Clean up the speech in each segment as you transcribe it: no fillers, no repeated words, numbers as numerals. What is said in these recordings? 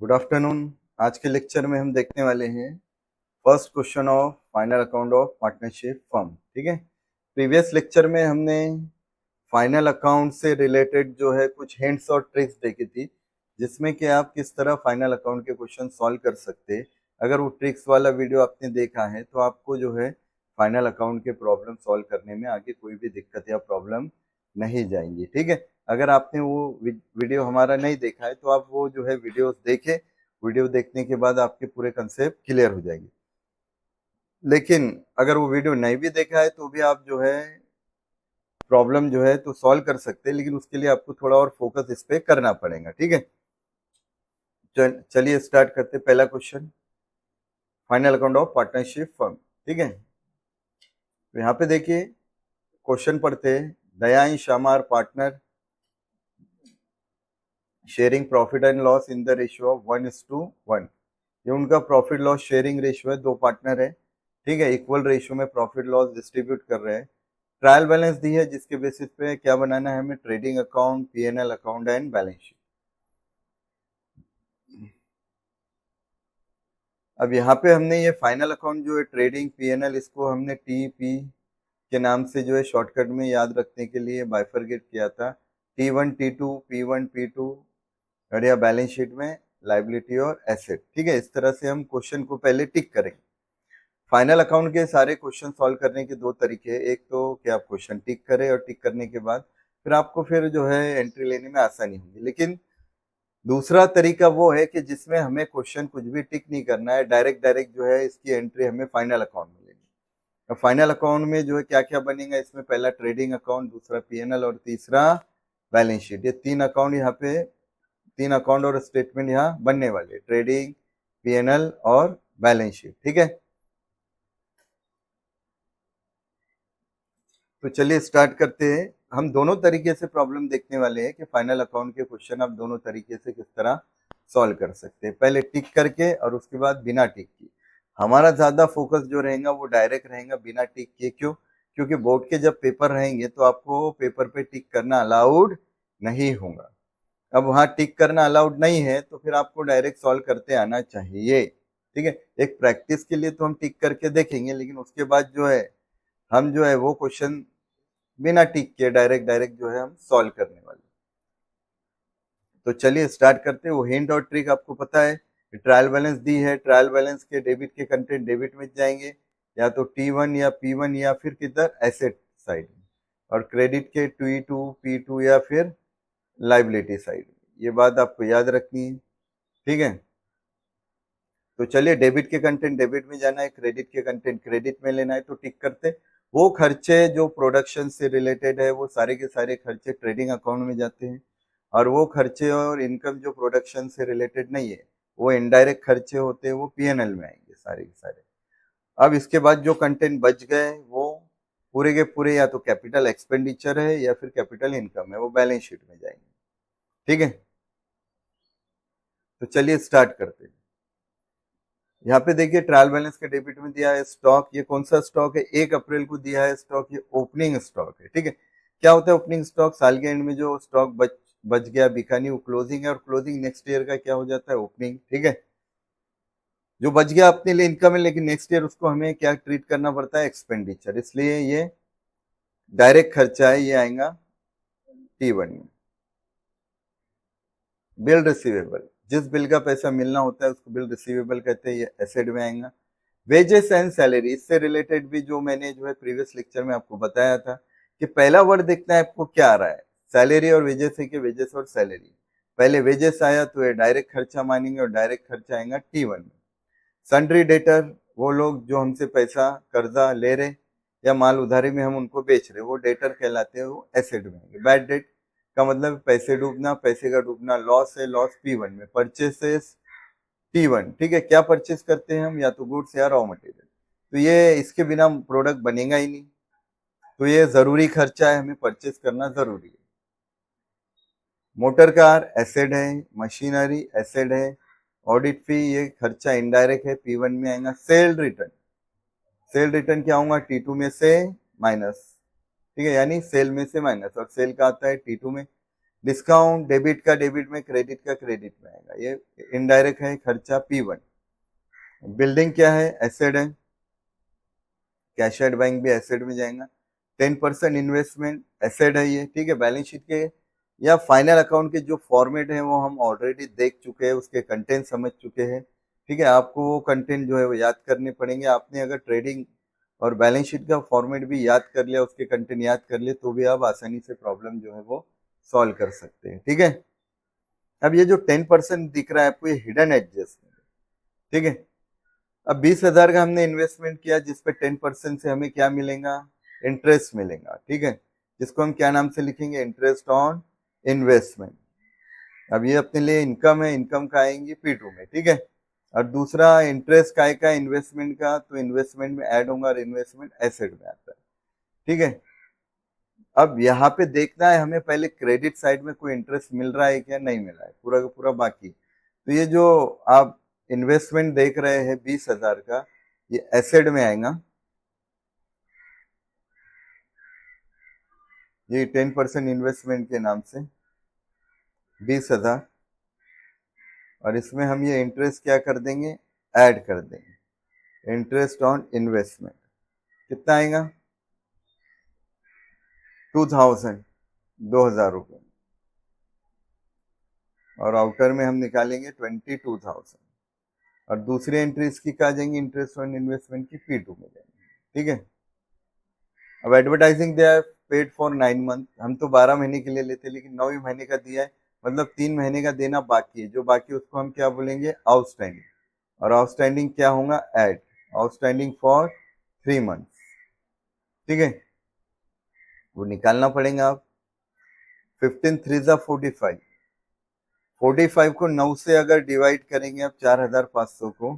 Good afternoon. आज के lecture में हम देखने वाले हैं first question of final account of partnership firm. ठीक है, प्रीवियस लेक्चर में हमने फाइनल अकाउंट से रिलेटेड जो है कुछ हिंट्स और ट्रिक्स देखी थी, जिसमें कि आप किस तरह फाइनल अकाउंट के क्वेश्चन सॉल्व कर सकते हैं। अगर वो ट्रिक्स वाला वीडियो आपने देखा है तो आपको जो है फाइनल अकाउंट के प्रॉब्लम सॉल्व करने में आगे कोई भी दिक्कत या प्रॉब्लम नहीं जाएंगी। ठीक है, अगर आपने वो वीडियो हमारा नहीं देखा है तो आप वो जो है वीडियोस देखें। वीडियो देखने के बाद आपके पूरे कंसेप्ट क्लियर हो जाएंगे। लेकिन अगर वो वीडियो नहीं भी देखा है तो भी आप जो है प्रॉब्लम जो है तो सॉल्व कर सकते हैं, लेकिन उसके लिए आपको थोड़ा और फोकस इस पे करना पड़ेगा। ठीक है, चलिए स्टार्ट करते हैं। पहला question, final account of partnership firm. ठीक है, तो यहाँ पे देखिए क्वेश्चन पढ़ते हैं। Dayansh are partner sharing profit and loss in the ratio of 1:1। ये उनका प्रॉफिट लॉस शेयरिंग रेशियो है, दो पार्टनर है। ठीक है, इक्वल रेशियो में प्रॉफिट लॉस डिस्ट्रीब्यूट कर रहे हैं। ट्रायल बैलेंस दी है जिसके बेसिस पे क्या बनाना है हमें, trading account, PNL account and balance sheet. अब यहाँ पे हमने ये फाइनल अकाउंट जो है ट्रेडिंग पीएनएल, इसको हमने टीपी के नाम से जो है शॉर्टकट में याद रखने के लिए बाइफरगेट किया था। T1 T2 P1 P2 और या बैलेंस शीट में लाइबिलिटी और एसेट। ठीक है, इस तरह से हम क्वेश्चन को पहले टिक करेंगे। फाइनल अकाउंट के सारे क्वेश्चन सॉल्व करने के दो तरीके हैं। एक तो कि आप क्वेश्चन टिक करें और टिक करने के बाद फिर आपको फिर जो है एंट्री लेने में आसानी होगी। लेकिन दूसरा तरीका वो है कि जिसमें हमें क्वेश्चन कुछ भी टिक नहीं करना है, डायरेक्ट डायरेक्ट जो है इसकी एंट्री हमें फाइनल अकाउंट में लेनी है। अब फाइनल अकाउंट में जो है क्या क्या बनेगा, इसमें पहला ट्रेडिंग अकाउंट, दूसरा पीएनएल और तीसरा बैलेंस शीट। ये तीन अकाउंट यहाँ पे, तीन अकाउंट और स्टेटमेंट यहाँ बनने वाले, ट्रेडिंग, पीएनएल और बैलेंस शीट। ठीक है, तो चलिए स्टार्ट करते हैं। हम दोनों तरीके से प्रॉब्लम देखने वाले हैं कि फाइनल अकाउंट के क्वेश्चन आप दोनों तरीके से किस तरह सॉल्व कर सकते हैं, पहले टिक करके और उसके बाद बिना टिक किए। हमारा ज्यादा फोकस जो रहेगा वो डायरेक्ट रहेगा, बिना टिक किए। क्यों? क्योंकि बोर्ड के जब पेपर रहेंगे तो आपको पेपर पे टिक करना अलाउड नहीं होगा। अब वहां टिक करना अलाउड नहीं है तो फिर आपको डायरेक्ट सॉल्व करते आना चाहिए। ठीक है, एक प्रैक्टिस के लिए तो हम टिक करके देखेंगे, लेकिन उसके बाद जो है हम जो है वो क्वेश्चन बिना टिक के डायरेक्ट डायरेक्ट जो है हम सॉल्व करने वाले। तो चलिए स्टार्ट करते हैं। वो हिंट और ट्रिक आपको पता है। ट्रायल बैलेंस दी है, ट्रायल बैलेंस के डेबिट के कंटेंट डेबिट में जाएंगे, या तो T1 या P1 या फिर किधर एसेट साइड में, और क्रेडिट के T2 P2 या फिर लाइबिलिटी साइड में। ये बात आपको याद रखनी है। ठीक है, तो चलिए डेबिट के कंटेंट डेबिट में जाना है, क्रेडिट के कंटेंट क्रेडिट में लेना है, तो टिक करते। वो खर्चे जो प्रोडक्शन से रिलेटेड है वो सारे के सारे खर्चे ट्रेडिंग अकाउंट में जाते हैं, और वो खर्चे और इनकम जो प्रोडक्शन से रिलेटेड नहीं है वो इनडायरेक्ट खर्चे होते हैं, वो पीएनएल में आएंगे सारे के सारे। अब इसके बाद जो कंटेंट बच गए वो पूरे के पूरे या तो कैपिटल एक्सपेंडिचर है या फिर कैपिटल इनकम है, वो बैलेंस शीट में जाएंगे। ठीक है, तो चलिए स्टार्ट करते हैं। यहाँ पे देखिए ट्रायल बैलेंस के डेबिट में दिया है स्टॉक। ये कौन सा स्टॉक है, 1 अप्रैल को दिया है स्टॉक, ये ओपनिंग स्टॉक है। ठीक है, क्या होता है ओपनिंग स्टॉक, साल के एंड में जो स्टॉक बच गया, बिका नहीं, वो क्लोजिंग है, और क्लोजिंग नेक्स्ट ईयर का क्या हो जाता है, ओपनिंग। ठीक है, जो बच गया अपने लिए इनकम है, लेकिन नेक्स्ट ईयर उसको हमें क्या ट्रीट करना पड़ता है, एक्सपेंडिचर, इसलिए ये डायरेक्ट खर्चा है, ये आएगा T1 में। बिल रिसीवेबल, जिस बिल का पैसा मिलना होता है उसको बिल रिसीवेबल कहते हैं, ये एसेट में आएगा। वेजेस एंड सैलरी, इससे रिलेटेड भी जो मैंने जो है प्रीवियस लेक्चर में आपको बताया था कि पहला वर्ड देखना है आपको क्या आ रहा है, सैलरी और वेजेस है कि वेजेस और सैलरी। पहले वेजेस आया तो ये डायरेक्ट खर्चा मानेंगे और डायरेक्ट खर्चा आएगा T1 में। सन्ड्री डेटर, वो लोग जो हमसे पैसा कर्जा ले रहे या माल उधारी में हम उनको बेच रहे, वो डेटर कहलाते हैं, वो एसेट में आएंगे। बैड डेट का मतलब पैसे डूबना, पैसे का डूबना, लॉस है, लॉस P1 में। Purchases T1। ठीक है, क्या परचेस करते हैं हम, या तो गुड्स या रॉ मटेरियल, तो ये इसके बिना प्रोडक्ट बनेगा ही नहीं, तो ये जरूरी खर्चा है, हमें परचेस करना जरूरी है। मोटर कार एसेड है, मशीनरी एसेड है, ऑडिट फी ये खर्चा इनडायरेक्ट है, P1 में आएगा। सेल रिटर्न, सेल रिटर्न क्या होगा, T2 में से माइनस। ठीक है, यानी सेल में से माइनस, और सेल का आता है T2 में। डिस्काउंट डेबिट का डेबिट में, क्रेडिट का क्रेडिट में आएगा, ये इनडायरेक्ट है खर्चा P1। बिल्डिंग क्या है, एसेट है, कैश एट बैंक भी एसेट में जाएगा। 10% इन्वेस्टमेंट एसेट है ये, ठीक है। बैलेंस शीट के या फाइनल अकाउंट के जो फॉर्मेट है वो हम ऑलरेडी देख चुके हैं, उसके कंटेंट समझ चुके हैं, ठीक है। आपको वो कंटेंट जो है वो याद करने पड़ेंगे। आपने अगर ट्रेडिंग और बैलेंस शीट का फॉर्मेट भी याद कर लिया, उसके कंटेंट याद कर लिए, तो भी आप आसानी से प्रॉब्लम जो है वो सॉल्व कर सकते हैं, ठीक है। अब ये जो 10% दिख रहा है आपको, ये हिडन एडजस्टमेंट, ठीक है। अब 20,000 का हमने इन्वेस्टमेंट किया, जिसपे 10% से हमें क्या मिलेगा, इंटरेस्ट मिलेगा, ठीक है। जिसको हम क्या नाम से लिखेंगे, इंटरेस्ट ऑन इन्वेस्टमेंट। अब ये अपने लिए इनकम है, इनकम का आएंगी P2 में, ठीक है। और दूसरा इंटरेस्ट काय का, इन्वेस्टमेंट का, तो इन्वेस्टमेंट में ऐड होगा और इन्वेस्टमेंट एसेट में आता है, ठीक है। अब यहाँ पे देखना है हमें पहले क्रेडिट साइड में कोई इंटरेस्ट मिल रहा है क्या, नहीं मिल रहा है, पूरा का पूरा बाकी। तो ये जो आप इन्वेस्टमेंट देख रहे हैं 20,000 का, ये एसेट में आएगा। ये 10% इन्वेस्टमेंट के नाम से 20,000, और इसमें हम ये इंटरेस्ट क्या कर देंगे, ऐड कर देंगे। इंटरेस्ट ऑन इन्वेस्टमेंट कितना आएगा, 2000, 2,000 रुपये। और आउटर में हम निकालेंगे 22,000। और दूसरी एंट्री इसकी क्या जाएंगी, इंटरेस्ट ऑन इन्वेस्टमेंट की P2 में जाएंगे, ठीक है। अब एडवर्टाइजिंग दिया है पेड फॉर 9 मंथ, हम तो 12 महीने के लिए लेते, लेकिन 9वें महीने का दिया है, मतलब 3 महीने का देना बाकी है। जो बाकी उसको हम क्या बोलेंगे, आउटस्टैंडिंग। और आउटस्टैंडिंग क्या होगा, एड आउटस्टैंडिंग फॉर 3 मंथ, ठीक है। वो निकालना पड़ेगा आप। 15 3 45, 45 को 9 से अगर डिवाइड करेंगे आप 4,500 को,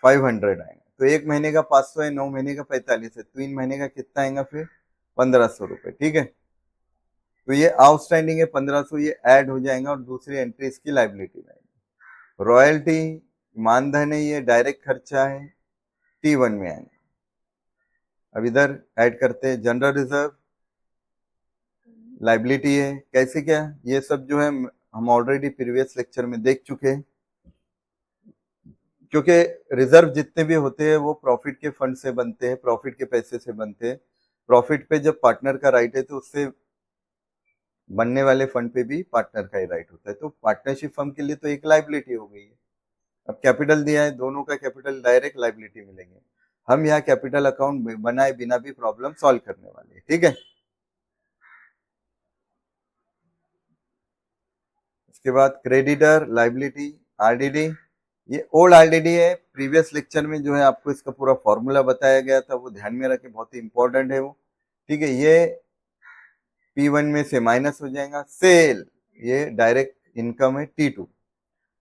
500 आएगा। तो 1 महीने का 500 है, 9 महीने का 45 है, 3 महीने का कितना आएगा फिर, 1,500 रुपए, ठीक है। तो ये आउटस्टैंडिंग है 1,500, ये ऐड हो जाएगा और दूसरी एंट्री इसकी लाइबिलिटी में आएगी। रॉयल्टी मानधन है, ये डायरेक्ट खर्चा है, T1 में आएगा। अब इधर ऐड करते हैं जनरल रिजर्व, लाइबिलिटी है, कैसे क्या, ये सब जो है हम ऑलरेडी प्रीवियस लेक्चर में देख चुके हैं। क्योंकि रिजर्व जितने भी होते हैं वो प्रॉफिट के फंड से बनते हैं, प्रॉफिट के पैसे से बनते हैं। प्रॉफिट पे जब पार्टनर का राइट है तो उससे बनने वाले फंड पे भी पार्टनर का ही राइट होता है। तो पार्टनरशिप फर्म के लिए तो एक लाइबिलिटी हो गई है। अब कैपिटल दिया है, दोनों का कैपिटल डायरेक्ट लाइबिलिटी मिलेंगे। हम यहाँ कैपिटल अकाउंट बनाए बिना भी प्रॉब्लम सॉल्व करने वाले हैं, ठीक है। उसके बाद क्रेडिटर लाइबिलिटी, RDD, ये ओल्ड RDD है। प्रीवियस लेक्चर में जो है आपको इसका पूरा फॉर्मूला बताया गया था, वो ध्यान में रखें, बहुत ही इंपॉर्टेंट है वो, ठीक है। ये P1 में से माइनस हो जाएगा। सेल, ये डायरेक्ट इनकम है T2।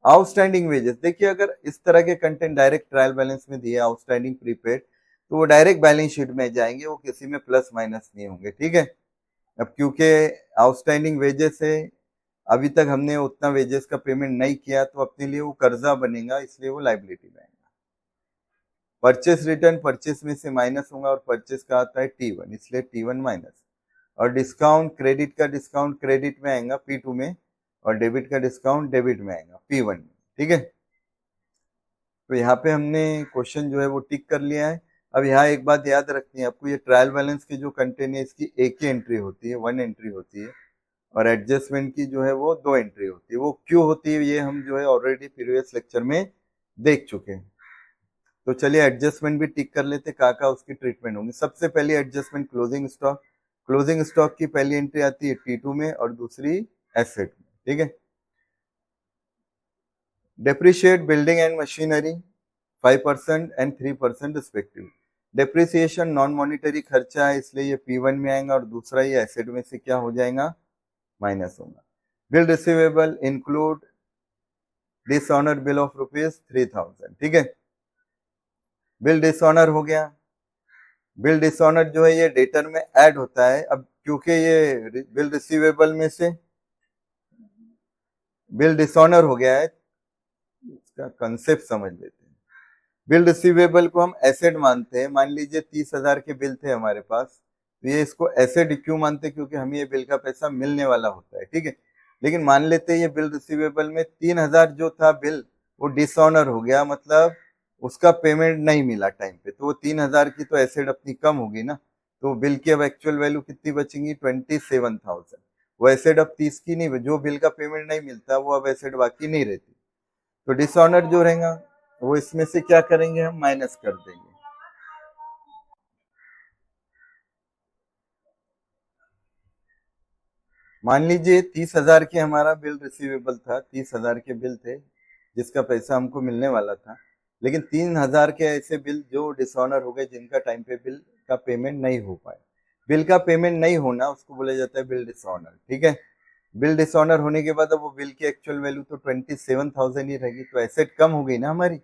आउटस्टैंडिंग वेजेस, देखिए अगर इस तरह के कंटेंट डायरेक्ट ट्रायल बैलेंस में दिए, आउटस्टैंडिंग प्रीपेड, तो वो डायरेक्ट बैलेंस शीट में जाएंगे, वो किसी में प्लस माइनस नहीं होंगे, ठीक है। अब क्योंकि आउटस्टैंडिंग वेजेस है, अभी तक हमने उतना वेजेस का पेमेंट नहीं किया, तो अपने लिए वो कर्जा बनेगा, इसलिए वो लाइबिलिटी में आएगा। परचेस रिटर्न, परचेस में से माइनस होगा, और परचेस का आता है T1, इसलिए T1 माइनस। और डिस्काउंट, क्रेडिट का डिस्काउंट क्रेडिट में आएगा P2 में, और डेबिट का डिस्काउंट डेबिट में आएगा P1 में, ठीक है। तो यहाँ पे हमने क्वेश्चन जो है वो टिक कर लिया है। अब यहाँ एक बात याद रखनी है आपको, ये ट्रायल बैलेंस की जो कंटेंट है इसकी एक ही एंट्री होती है, 1 एंट्री होती है, और एडजस्टमेंट की जो है वो 2 एंट्री होती है। वो क्यों होती है ये हम जो है ऑलरेडी प्रीवियस लेक्चर में देख चुके हैं। तो चलिए एडजस्टमेंट भी टिक कर लेते, का उसकी ट्रीटमेंट होंगी। सबसे पहले adjustment closing stock, closing stock की पहली एंट्री आती है T2 में और दूसरी एसेट में, ठीक है। Depreciate building and machinery 5% and 3% respective. Depreciation non monetary खर्चा है, इसलिए ये P1 में आएगा, और दूसरा ये एसेट में से क्या हो जाएगा, माइनस होगा। Bill receivable include dishonour bill of ₹3,000, ठीक है। बिल डिसऑनर हो गया। बिल डिसऑनर जो है ये डेटर में ऐड होता है। अब क्योंकि ये बिल रिसीवेबल में से बिल डिसऑनर हो गया है, इसका कंसेप्ट समझ लेते हैं। बिल रिसीवेबल को हम एसेट मानते हैं। मान लीजिए 30,000 के बिल थे हमारे पास, तो ये इसको एसेट क्यों मानते हैं, क्योंकि हमें ये बिल का पैसा मिलने वाला होता है, ठीक है। लेकिन मान लेते हैं ये बिल रिसीवेबल में 3,000 जो था बिल वो डिसऑनर हो गया, मतलब उसका पेमेंट नहीं मिला टाइम पे, तो वो 3,000 की तो एसेट अपनी कम होगी ना। तो बिल की अब एक्चुअल वैल्यू कितनी बचेंगी, 27,000। वो एसेट अब 30 की नहीं, जो बिल का पेमेंट नहीं मिलता वो अब एसेट बाकी नहीं रहती। तो डिसऑनर जो रहेगा वो इसमें से क्या करेंगे, हम माइनस कर देंगे। मान लीजिए 30,000 के हमारा बिल रिसीवेबल था, 30,000 के बिल थे जिसका पैसा हमको मिलने वाला था। लेकिन 3,000 के ऐसे बिल जो डिसऑनर हो गए, जिनका टाइम पे बिल का पेमेंट नहीं हो पाए। बिल का पेमेंट नहीं होना उसको बोला जाता है बिल डिसऑनर, ठीक है। बिल डिसऑनर होने के बाद अब वो बिल की एक्चुअल वैल्यू तो 27,000 ही रहेगी, तो एसेट कम हो गई ना हमारी।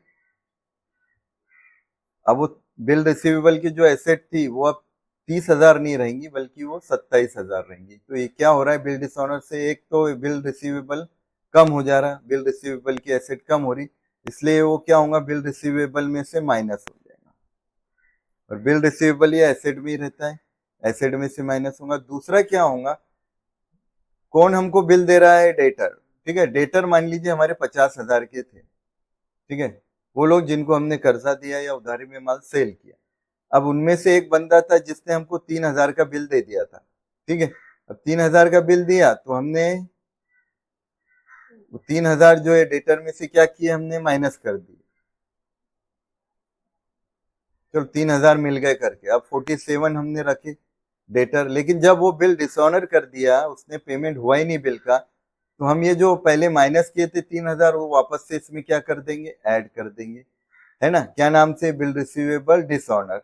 अब वो बिल रिसीवेबल की जो एसेट थी वो अब 30,000 नहीं रहेंगी, बल्कि वो 27,000 रहेंगी। तो ये क्या हो रहा है बिल डिसऑनर से, एक तो बिल रिसीवेबल कम हो जा रहा, बिल रिसीवेबल की एसेट कम हो रही, इसलिए वो क्या होगा, बिल रिसीवेबल में से माइनस हो जाएगा। और बिल रिसीवेबल ये एसेट में ही रहता है, एसेट में से माइनस होगा। दूसरा क्या होगा, कौन हमको बिल दे रहा है, डेटर, ठीक है। डेटर मान लीजिए हमारे 50,000 के थे, ठीक है। वो लोग जिनको हमने कर्जा दिया या उधारी में माल सेल किया। अब उनमें से एक बंदा था जिसने हमको 3,000 का बिल दे दिया था, ठीक है। अब 3,000 का बिल दिया तो हमने 3,000 जो है डेटर में से क्या किए, हमने माइनस कर दिए। चलो 3,000 मिल गए करके, अब 47 हमने रखे डेटर। लेकिन जब वो बिल डिसऑनर कर दिया, उसने पेमेंट हुआ ही नहीं बिल का, तो हम ये जो पहले माइनस किए थे 3,000 वो वापस से इसमें क्या कर देंगे, ऐड कर देंगे, है ना। क्या नाम से, बिल रिसीवेबल डिसऑनर।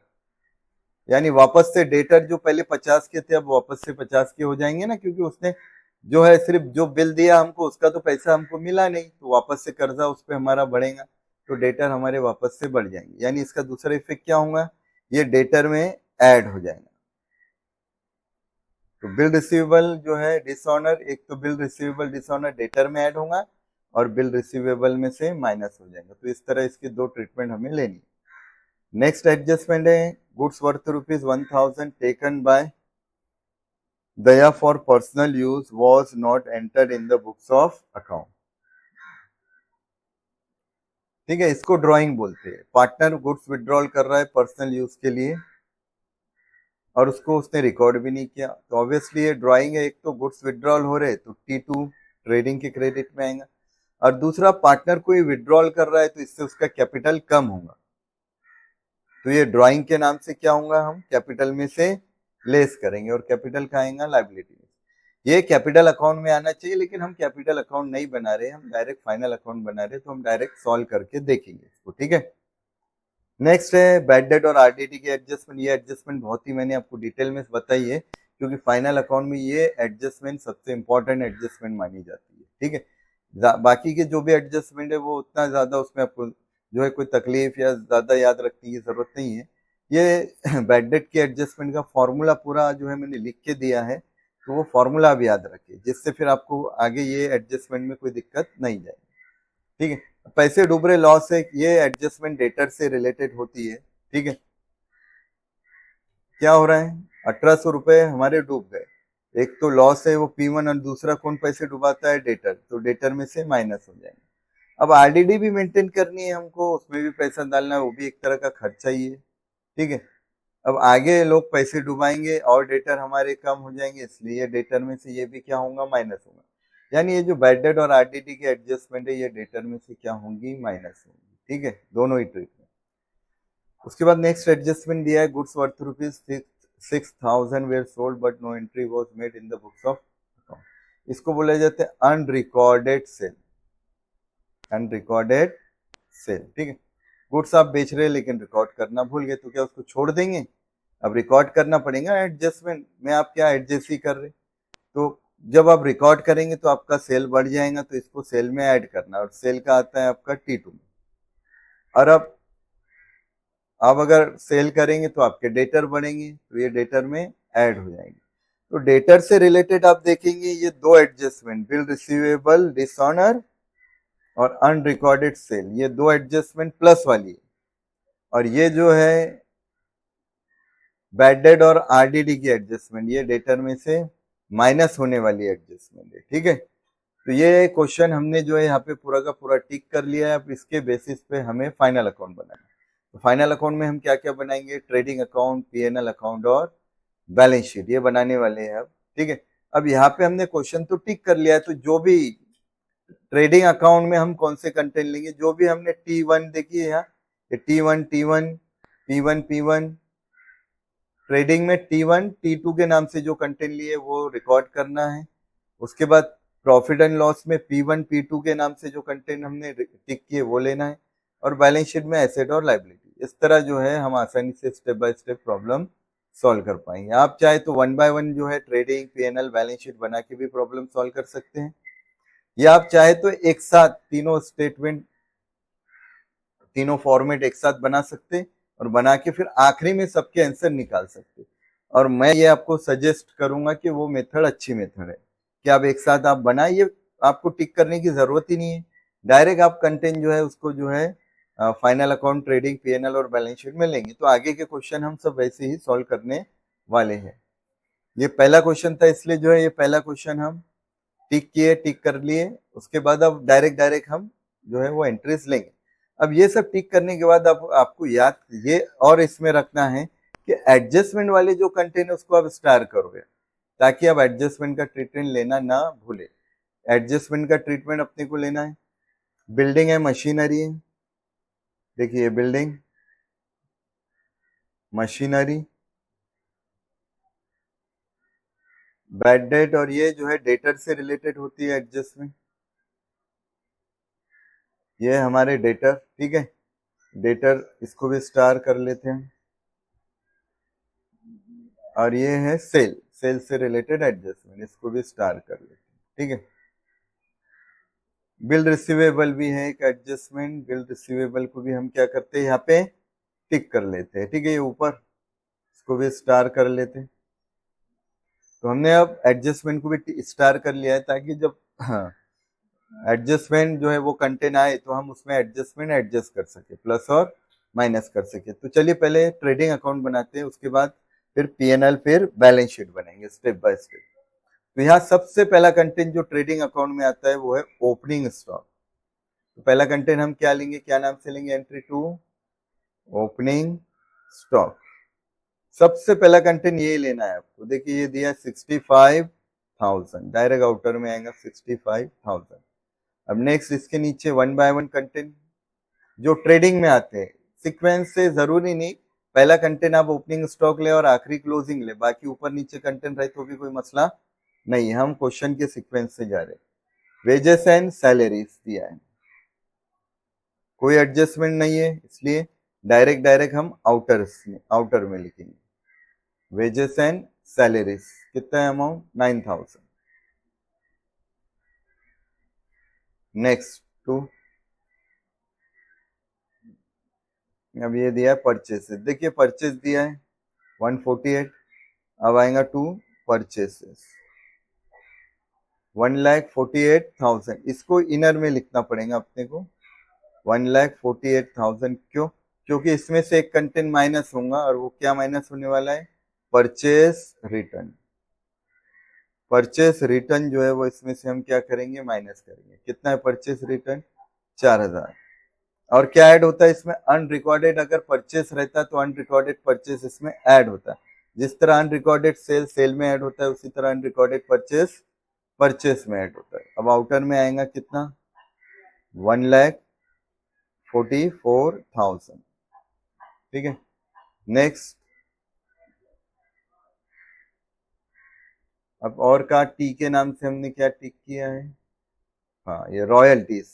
यानी वापस से डेटर जो पहले 50 के थे अब वापस से 50 के हो जाएंगे ना, क्योंकि उसने जो है सिर्फ जो बिल दिया हमको उसका तो पैसा हमको मिला नहीं, तो वापस से कर्जा उस पर हमारा बढ़ेगा, तो डेटर हमारे वापस से बढ़ जाएंगे। यानी इसका दूसरा इफेक्ट क्या होगा, ये डेटर में ऐड हो जाएगा। तो बिल रिसीवेबल जो है डिसऑनर, एक तो बिल रिसीवेबल डिसऑनर डेटर में ऐड होगा और बिल रिसीवेबल में से माइनस हो जाएगा। तो इस तरह इसके दो ट्रीटमेंट हमें लेनी है। नेक्स्ट एडजस्टमेंट है, goods worth ₹1,000 taken by Daya for personal use was not entered in the books of account, ठीक है। इसको ड्राइंग बोलते हैं। पार्टनर गुड्स विड्रॉल कर रहा है पर्सनल यूज के लिए और उसको उसने रिकॉर्ड भी नहीं किया, तो ऑब्वियसली ये ड्राइंग है। एक तो गुड्स विड्रॉल हो रहे तो T2 ट्रेडिंग के क्रेडिट में आएगा, और दूसरा पार्टनर कोई विड्रॉल कर रहा है तो इससे उसका कैपिटल कम होगा, तो ये ड्राइंग के नाम से क्या होगा, हम कैपिटल में से लेस करेंगे, और कैपिटल का आएगा लाइबिलिटी में। ये कैपिटल अकाउंट में आना चाहिए, लेकिन हम कैपिटल अकाउंट नहीं बना रहे, हम डायरेक्ट फाइनल अकाउंट बना रहे, तो हम डायरेक्ट सॉल्व करके देखेंगे इसको, ठीक है। नेक्स्ट है बैड डेट और आरडीटी की एडजस्टमेंट। ये एडजस्टमेंट बहुत ही मैंने आपको डिटेल में बताई है, क्योंकि फाइनल अकाउंट में ये एडजस्टमेंट सबसे इंपॉर्टेंट एडजस्टमेंट मानी जाती है, ठीक है। बाकी के जो भी एडजस्टमेंट है वो उतना ज्यादा उसमें आपको जो है कोई तकलीफ या ज्यादा याद रखने की जरूरत नहीं है। ये बैड डेट की एडजस्टमेंट का फॉर्मूला पूरा जो है मैंने लिख के दिया है, तो वो फॉर्मूला भी याद रखिए, जिससे फिर आपको आगे ये एडजस्टमेंट में कोई दिक्कत नहीं जाए, ठीक है। पैसे डूब रहे लॉस है, ये एडजस्टमेंट डेटर से रिलेटेड होती है, ठीक है। क्या हो रहा है, 1,800 रुपए हमारे डूब गए, एक तो लॉस है वो P1 और दूसरा कौन पैसे डुबाता है, डेटर, तो डेटर में से माइनस हो जाएंगे। अब आरडीडी भी मेंटेन करनी है हमको, उसमें भी पैसा डालना है, वो भी एक तरह का खर्चा ही है, ठीक है। अब आगे लोग पैसे डुबाएंगे और डेटर हमारे कम हो जाएंगे, इसलिए डेटर में से ये भी क्या होगा, माइनस होगा। यानी ये जो बैड डेट और आरडीटी की एडजस्टमेंट है ये डेटर में से क्या होंगी, माइनस होंगी, ठीक है, दोनों ही ट्रीटमेंट। उसके बाद नेक्स्ट एडजस्टमेंट दिया है, goods worth ₹6,000 were sold but no entry was made in the books of account. इसको बोला जाता है अनरिकॉर्डेड सेल, अनरिकॉर्डेड सेल, ठीक है। गुड्स आप बेच रहे हैं लेकिन रिकॉर्ड करना भूल गए, तो क्या उसको छोड़ देंगे, अब रिकॉर्ड करना पड़ेगा। एडजस्टमेंट में आप क्या एडजस्ट ही कर रहे, तो जब आप रिकॉर्ड करेंगे तो आपका सेल बढ़ जाएगा, तो इसको सेल में ऐड करना, और सेल का आता है आपका T2 में। और अब आप अगर सेल करेंगे तो आपके डेटर बढ़ेंगे, तो ये डेटर में ऐड हो जाएंगे। तो डेटर से रिलेटेड आप देखेंगे ये दो एडजस्टमेंट, बिल रिसीवेबल डिसऑनर और अनरिकॉर्डेड सेल, ये दो एडजस्टमेंट प्लस वाली है। और ये जो है बैड डेट और आरडीडी की एडजस्टमेंट, ये डेटर में से माइनस होने वाली एडजस्टमेंट है, ठीक है। तो ये क्वेश्चन हमने जो है यहाँ पे पूरा का पूरा टिक कर लिया है। अब इसके बेसिस पे हमें फाइनल अकाउंट बनाना है। तो फाइनल अकाउंट में हम क्या क्या बनाएंगे, ट्रेडिंग अकाउंट, पीएनएल अकाउंट और बैलेंस शीट, ये बनाने वाले हैं अब, ठीक है। अब यहाँ पे हमने क्वेश्चन तो टिक कर लिया है, तो जो भी ट्रेडिंग अकाउंट में हम कौन से कंटेंट लेंगे, जो भी हमने T1 देखिए यहाँ, ये T1 T1 P1 P1, trading में T1 T2 के नाम से जो कंटेंट लिए वो रिकॉर्ड करना है। उसके बाद प्रॉफिट एंड लॉस में P1 P2 के नाम से जो कंटेंट हमने टिक किए वो लेना है। और बैलेंस शीट में एसेट और लायबिलिटी। इस तरह जो है हम आसानी से step by step problem solve कर पाएंगे। आप चाहे तो 1 बाय 1 जो है ट्रेडिंग, पीएनएल, बैलेंस शीट बना के भी प्रॉब्लम सॉल्व कर सकते हैं, या आप चाहे तो एक साथ तीनों स्टेटमेंट, तीनों फॉर्मेट एक साथ बना सकते और बना के फिर आखिरी में सबके आंसर निकाल सकते। और मैं ये आपको सजेस्ट करूंगा कि वो मेथड अच्छी मेथड है कि आप एक साथ आप बनाइए, आपको टिक करने की जरूरत ही नहीं है। डायरेक्ट आप कंटेंट जो है उसको जो है फाइनल अकाउंट, ट्रेडिंग, पीएनएल और बैलेंस शीट में लेंगे तो आगे के क्वेश्चन हम सब वैसे ही सॉल्व करने वाले हैं। ये पहला क्वेश्चन था, इसलिए जो है ये पहला क्वेश्चन हम टिक किए, टिक कर लिए। उसके बाद अब डायरेक्ट हम जो है वो एंट्रीज लेंगे। अब ये सब टिक करने के बाद अब आपको याद ये और इसमें रखना है कि एडजस्टमेंट वाले जो कंटेंट है उसको आप स्टार करोगे, ताकि आप एडजस्टमेंट का ट्रीटमेंट लेना ना भूले। एडजस्टमेंट का ट्रीटमेंट अपने को लेना है। बिल्डिंग है, मशीनरी है, देखिए बिल्डिंग, मशीनरी, बैड डेट, और ये जो है डेटर से रिलेटेड होती है एडजस्टमेंट, ये हमारे डेटर, ठीक है। डेटर, इसको भी स्टार कर लेते हैं। और ये है सेल, सेल से रिलेटेड एडजस्टमेंट, इसको भी स्टार कर लेते हैं, ठीक है। बिल रिसीवेबल भी है एक एडजस्टमेंट, बिल रिसीवेबल को भी हम क्या करते हैं यहाँ पे टिक कर लेते हैं, ठीक है। ये ऊपर, इसको भी स्टार कर लेते हैं। तो हमने अब एडजस्टमेंट को भी स्टार कर लिया है, ताकि जब एडजस्टमेंट जो है वो कंटेंट आए तो हम उसमें एडजस्टमेंट एडजस्ट कर सके, प्लस और माइनस कर सके। तो चलिए पहले ट्रेडिंग अकाउंट बनाते हैं, उसके बाद फिर पीएनएल, फिर बैलेंस शीट बनाएंगे स्टेप बाय स्टेप। तो यहाँ सबसे पहला कंटेंट जो ट्रेडिंग अकाउंट में आता है वो है ओपनिंग स्टॉक। तो पहला कंटेंट हम क्या लेंगे, क्या नाम से लेंगे, एंट्री टू ओपनिंग स्टॉक। सबसे पहला कंटेंट ये लेना है आपको। देखिए ये दिया 65,000, डायरेक्ट आउटर में आएगा 65,000। अब नेक्स्ट इसके नीचे 1 बाय 1 कंटेंट जो ट्रेडिंग में आते हैं, सीक्वेंस से जरूरी नहीं पहला कंटेंट आप ओपनिंग स्टॉक ले और आखिरी क्लोजिंग ले, बाकी ऊपर नीचे कंटेंट रहे तो भी कोई मसला नहीं, हम क्वेश्चन के सीक्वेंस से जा रहे। वेजेस एंड सैलरीज दिया है, कोई एडजस्टमेंट नहीं है, इसलिए डायरेक्ट हम आउटर में लिखेंगे। वेजेस एंड सैलरीज कितना है अमाउंट, 9,000। नेक्स्ट टू, अब ये दिया है परचेसेस। देखिए परचेस दिया है 148, अब आएगा टू परचेसेस 1,48,000। इसको इनर में लिखना पड़ेगा अपने को 1,48,000। क्यों, क्योंकि इसमें से एक कंटेंट माइनस होगा, और वो क्या माइनस होने वाला है, परचेस रिटर्न। परचेस रिटर्न जो है वो इसमें से हम क्या करेंगे, माइनस करेंगे। कितना है परचेस रिटर्न, 4,000। और क्या ऐड होता है इसमें, अनरिकॉर्डेड। अगर परचेस रहता तो अनरिकॉर्डेड परचेस इसमें ऐड होता है। जिस तरह अनरिकॉर्डेड सेल सेल में ऐड होता है, उसी तरह अनरिकॉर्डेड परचेस परचेस में ऐड होता है। अब आउटर में आएगा कितना, 1,44,000, ठीक है। नेक्स्ट, अब और का टी के नाम से हमने क्या टिक किया है, हाँ ये रॉयल्टीज,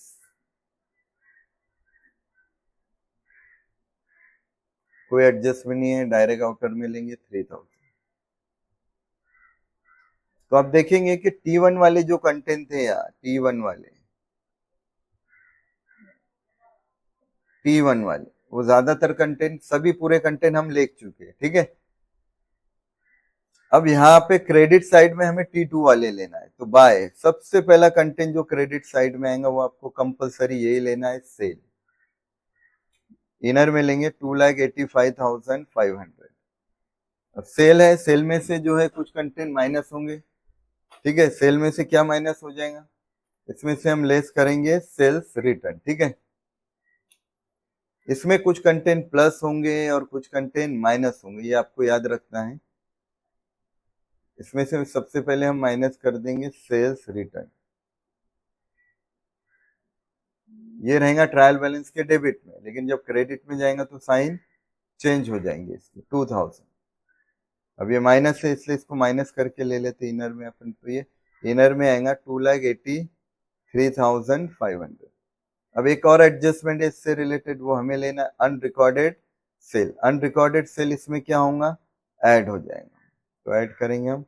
कोई एडजस्टमेंट नहीं है, डायरेक्ट आउटर में लेंगे 3,000। तो आप देखेंगे कि T1 वाले जो कंटेंट थे यार, T1 वाले वो ज्यादातर कंटेंट, सभी पूरे कंटेंट हम लिख चुके हैं, ठीक है। अब यहाँ पे क्रेडिट साइड में हमें T2 वाले लेना है। तो बाय, सबसे पहला कंटेंट जो क्रेडिट साइड में आएगा वो आपको कंपलसरी यही लेना है, सेल। इनर में लेंगे 2,85,500। अब सेल है, सेल में से जो है कुछ कंटेंट माइनस होंगे, ठीक है। सेल में से क्या माइनस हो जाएगा, इसमें से हम लेस करेंगे सेल्स रिटर्न, ठीक है। इसमें कुछ कंटेंट प्लस होंगे और कुछ कंटेंट माइनस होंगे, ये आपको याद रखना है। इसमें से सबसे पहले हम माइनस कर देंगे सेल्स रिटर्न, ये रहेगा ट्रायल बैलेंस के डेबिट में, लेकिन जब क्रेडिट में जाएगा तो साइन चेंज हो जाएंगे इसके 2000। अब ये माइनस है इसलिए इसको माइनस करके ले लेते इनर में अपन, तो ये इनर में आएगा 2,83,500। अब एक और एडजस्टमेंट है इससे रिलेटेड, वो हमें लेना अनरिकॉर्डेड सेल। अनरिकॉर्डेड सेल इसमें क्या होगा, ऐड हो जाएगा, तो ऐड करेंगे हम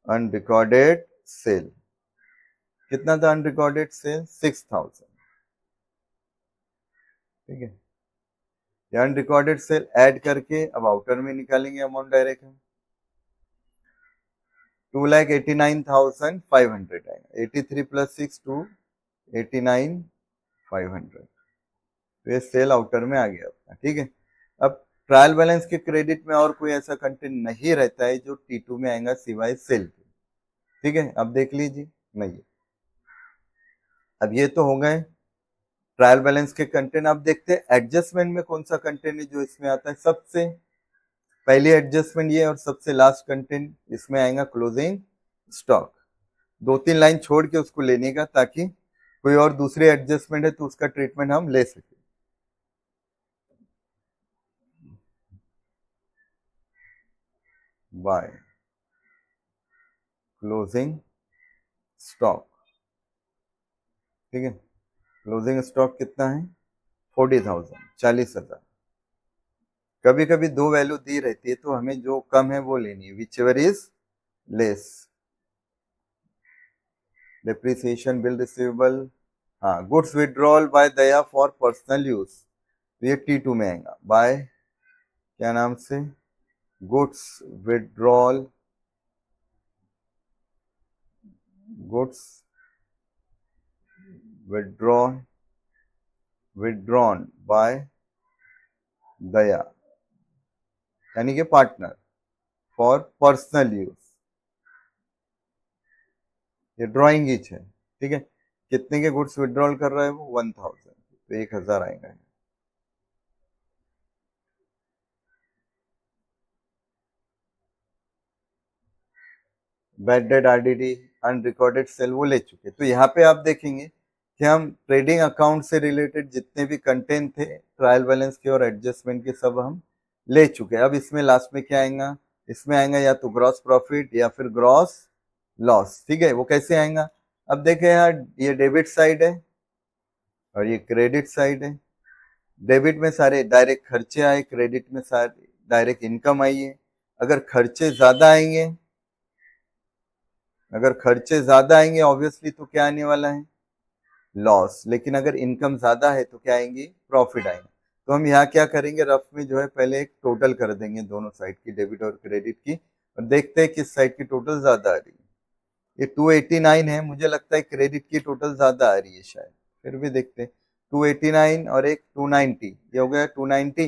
अनरिकॉर्डेड सेल। कितना था अनरिकॉर्डेड सेल, 6,000, ठीक है। ये अनरिकॉर्डेड सेल ऐड करके अब आउटर में निकालेंगे अमाउंट डायरेक्ट हम, 2,89,500 आएगा। 83 + 6 2,89,500, तो ये सेल आउटर में आ गया अपना, ठीक है। अब ट्रायल बैलेंस के क्रेडिट में और कोई ऐसा कंटेंट नहीं रहता है जो T2 में आएगा सिवाय सेल के, ठीक है। अब देख लीजिए, नहीं, अब ये तो हो गए ट्रायल बैलेंस के कंटेंट। अब देखते हैं एडजस्टमेंट में कौन सा कंटेंट है जो इसमें आता है। सबसे पहली एडजस्टमेंट ये और सबसे लास्ट कंटेंट इसमें आएगा क्लोजिंग स्टॉक। 2-3 लाइन छोड़ के उसको लेने का, ताकि कोई और दूसरी एडजस्टमेंट है तो उसका ट्रीटमेंट हम ले सके। बाय क्लोजिंग स्टॉक, ठीक है। क्लोजिंग स्टॉक कितना है, 40,000, 40,000। कभी कभी दो वैल्यू दी रहती है तो हमें जो कम है वो लेनी है, whichever is less. Depreciation, bill receivable, हाँ, goods withdrawal by Daya for personal use, तो ये T2 में आएगा। बाय क्या नाम से, goods withdrawal, goods withdrawn by Daya, यानी कि पार्टनर, फॉर पर्सनल यूज। ये ड्रॉइंग ईच है, ठीक है। कितने के गुड्स विड्रॉल कर रहा है वो, 1000, तो 1000 आएगा। Bad debt, RDD, unrecorded sale वो ले चुके। तो यहाँ पे आप देखेंगे कि हम ट्रेडिंग अकाउंट से रिलेटेड जितने भी कंटेंट थे ट्रायल बैलेंस के और एडजस्टमेंट के सब हम ले चुके। अब इसमें लास्ट में क्या आएगा, इसमें आएगा या तो ग्रॉस प्रॉफिट या फिर ग्रॉस लॉस, ठीक है। वो कैसे आएगा, अब देखें यार, ये डेबिट साइड है और ये क्रेडिट साइड है। डेबिट में सारे डायरेक्ट खर्चे आए, क्रेडिट में सारे डायरेक्ट इनकम आई है। अगर खर्चे ज्यादा आएंगे ऑब्वियसली तो क्या आने वाला है, लॉस। लेकिन अगर इनकम ज्यादा है तो क्या आएंगी, प्रॉफिट आएंगे। तो हम यहाँ क्या करेंगे, रफ में जो है पहले एक टोटल कर देंगे दोनों साइड की, डेबिट और क्रेडिट की, और देखते हैं किस साइड की टोटल ज्यादा आ रही है। ये 289 है, मुझे लगता है क्रेडिट की टोटल ज्यादा आ रही है शायद, फिर भी देखते हैं। 289 और एक 290, ये हो गया 290,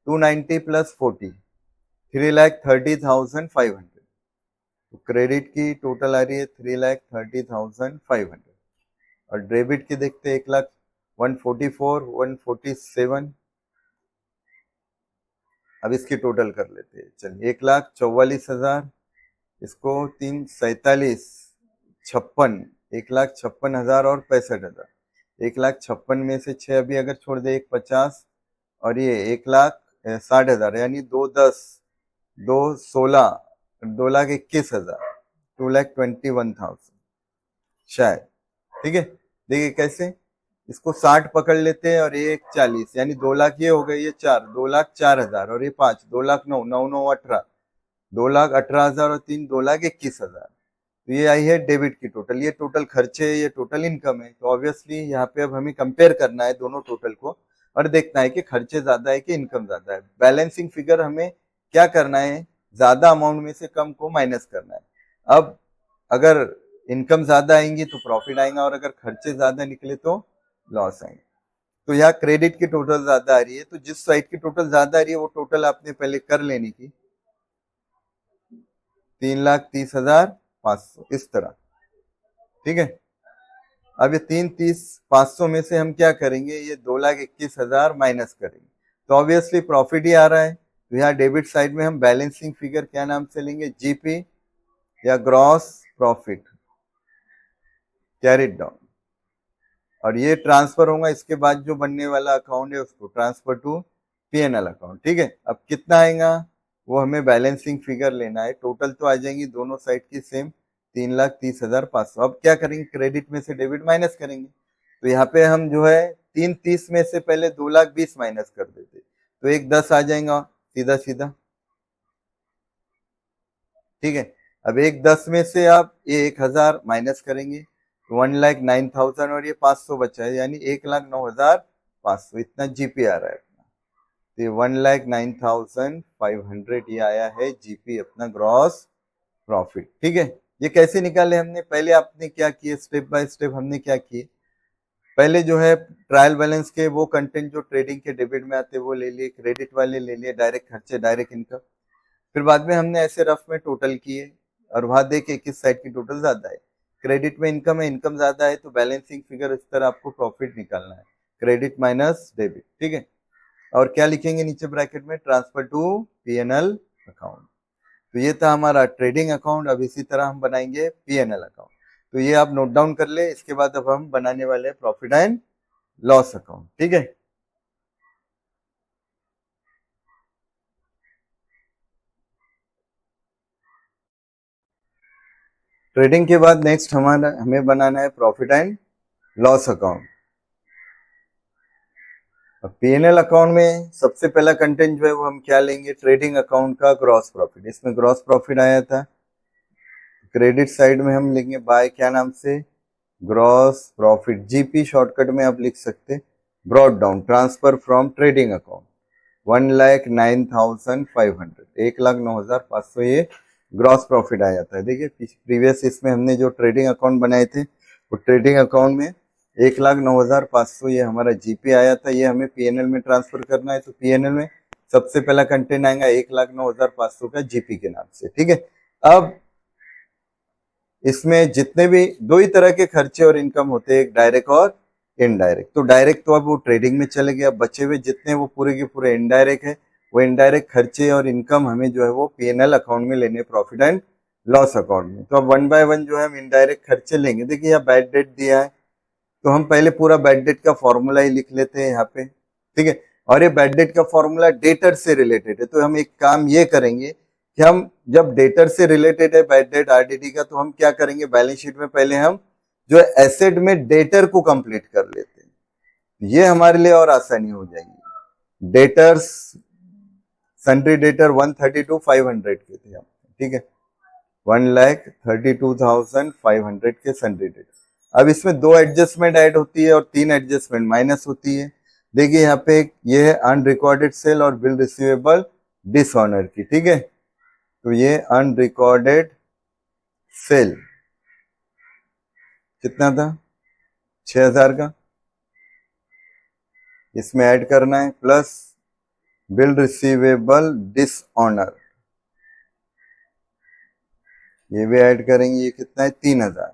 290 + 40, 3,30,500। तो क्रेडिट की टोटल आ रही है 3,30,500, और डेबिट की देखते हैं 1,144, 147। अब इसकी टोटल कर लेते हैं, चलिए 1,44,000, इसको 3,47, 56, 1,56,000 और 65,000। 1,56,000 में से 6 अभी अगर छोड़ दे, 1,50, और ये 1,60,000, यानी 2,10, 2,16, 2,21,000, 2,21,000 शायद, ठीक है। देखिए कैसे, इसको 60 पकड़ लेते हैं और ये 40, यानी 2 लाख ये हो गए, ये 4, 2,04,000, और ये 5, 2,09,000, 9,9,18, 2,18,000 और 3, 2,21,000। तो ये आई है डेबिट की टोटल। ये टोटल खर्चे है, ये टोटल इनकम है। तो ऑब्वियसली यहाँ पे अब हमें कंपेयर करना है दोनों टोटल को और देखना है कि खर्चे ज्यादा है कि इनकम ज्यादा है। बैलेंसिंग फिगर हमें क्या करना है, ज्यादा अमाउंट में से कम को माइनस करना है। अब अगर इनकम ज्यादा आएंगी तो प्रॉफिट आएगा, और अगर खर्चे ज्यादा निकले तो लॉस आएंगे। तो यहाँ क्रेडिट की टोटल ज्यादा आ रही है, तो जिस साइड की टोटल ज्यादा आ रही है वो टोटल आपने पहले कर लेनी थी, 3,30,500 इस तरह। ठीक है, अब ये 3,30,500 में से हम क्या करेंगे, ये 2,21,000 माइनस करेंगे, तो ऑब्वियसली प्रॉफिट ही आ रहा है। तो यहाँ डेबिट साइड में हम बैलेंसिंग फिगर क्या नाम से लेंगे, जीपी या ग्रॉस प्रॉफिट कैरिड डाउन, और ये ट्रांसफर होगा, इसके बाद जो बनने वाला अकाउंट है उसको ट्रांसफर टू पीएनएल अकाउंट। ठीक है, अब कितना आएगा वो हमें बैलेंसिंग फिगर लेना है, टोटल तो आ जाएंगी दोनों साइड की सेम 3,30,500। अब क्या करेंगे, क्रेडिट में से डेबिट माइनस करेंगे, तो यहाँ पे हम जो है 3,30 में से पहले 2,20,000 माइनस कर देते, तो 1,10 आ जाएगा सीधा सीधा। ठीक है, अब 1,10 में से आप ये 1,000 माइनस करेंगे, 1,09,000 और ये 500 बचा है, यानी 1,09,500 इतना जीपी आ रहा है अपना। तो ये 1,09,500 ये आया है जीपी अपना ग्रॉस प्रॉफिट। ठीक है, ये कैसे निकाले हमने, पहले आपने क्या किए, स्टेप बाय स्टेप हमने क्या किए, पहले जो है ट्रायल बैलेंस के वो कंटेंट जो ट्रेडिंग के डेबिट में आते वो ले लिए, क्रेडिट वाले ले लिए, डायरेक्ट खर्चे डायरेक्ट इनकम, फिर बाद में हमने ऐसे रफ में टोटल किए और वहां देखे किस साइड की टोटल ज्यादा है, क्रेडिट में इनकम है, इनकम ज्यादा है तो बैलेंसिंग फिगर इस तरह आपको प्रॉफिट निकालना है, क्रेडिट माइनस डेबिट। ठीक है, और क्या लिखेंगे नीचे ब्रैकेट में, ट्रांसफर टू पीएनएल अकाउंट। तो ये था हमारा ट्रेडिंग अकाउंट। अब इसी तरह हम बनाएंगे पीएनएल अकाउंट, तो ये आप नोट डाउन कर ले। इसके बाद अब हम बनाने वाले हैं प्रॉफिट एंड लॉस अकाउंट। ठीक है, ट्रेडिंग के बाद नेक्स्ट हमें बनाना है प्रॉफिट एंड लॉस अकाउंट। अब पीएनएल अकाउंट में सबसे पहला कंटेंट जो है वो हम क्या लेंगे, ट्रेडिंग अकाउंट का ग्रॉस प्रॉफिट। इसमें ग्रॉस प्रॉफिट आया था, क्रेडिट साइड में हम लेंगे बाय क्या नाम से, ग्रॉस प्रॉफिट, जीपी शॉर्टकट में आप लिख सकते, brought down transfer from trading account 1,09,500, 1,09,500 ये ग्रॉस प्रॉफिट आया था। देखिए प्रीवियस इसमें हमने जो ट्रेडिंग अकाउंट बनाए थे वो ट्रेडिंग अकाउंट में 1,09,500 ये हमारा जीपी आया था, ये हमें पीएनएल में ट्रांसफर करना है। तो पीएनएल में सबसे पहला कंटेंट आएगा 1,09,500 का जीपी के नाम से। ठीक है, अब इसमें जितने भी दो ही तरह के खर्चे और इनकम होते हैं, एक डायरेक्ट और इनडायरेक्ट। तो डायरेक्ट तो अब वो ट्रेडिंग में चले गया, बचे हुए जितने वो पूरे के पूरे इनडायरेक्ट है, वो इनडायरेक्ट खर्चे और इनकम हमें जो है वो पीएनएल अकाउंट में लेने, प्रॉफिट एंड लॉस अकाउंट में। तो अब वन बाय वन जो है हम इनडायरेक्ट खर्चे लेंगे। देखिए यहाँ बैड डेट दिया है, तो हम पहले पूरा बैड डेट का फॉर्मूला ही लिख लेते हैं यहाँ पे। ठीक है, और ये बैड डेट का फॉर्मूला डेटर से रिलेटेड है, तो हम एक काम ये करेंगे कि हम जब डेटर से रिलेटेड है बैड डेट आरडीडी का, तो हम क्या करेंगे, बैलेंस शीट में पहले हम जो एसेट में डेटर को कंप्लीट कर लेते हैं, ये हमारे लिए और आसानी हो जाएगी। डेटर्स सन्ड्री डेटर 132,500 के थे, ठीक है, 1,32,500 के सन्ड्री डेटर। अब इसमें दो एडजस्टमेंट ऐड होती है और तीन एडजस्टमेंट माइनस होती है। देखिए यहाँ पे ये है अनरिकॉर्डेड सेल और बिल रिसीवेबल डिसऑनर की। ठीक है, तो ये अनरिकॉर्डेड सेल कितना था, 6,000 का, इसमें ऐड करना है, प्लस बिल रिसीवेबल डिसऑनर ये भी ऐड करेंगे, ये कितना है 3,000।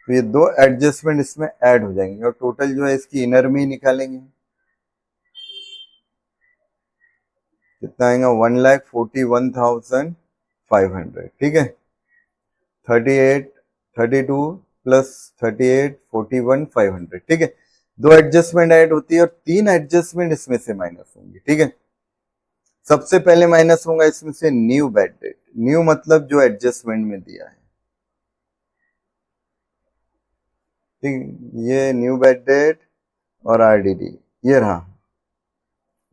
तो ये दो एडजस्टमेंट इसमें ऐड हो जाएंगे और टोटल जो है इसकी इनर में ही निकालेंगे, कितना आएगा 1,41,500। ठीक है, 32 प्लस 38 41,500। ठीक है, दो एडजस्टमेंट ऐड होती है और तीन एडजस्टमेंट इसमें से माइनस होंगे। ठीक है, सबसे पहले माइनस होगा इसमें से न्यू बैड डेट, न्यू मतलब जो एडजस्टमेंट में दिया है। ठीक, ये न्यू बैड डेट और आरडीडी ये रहा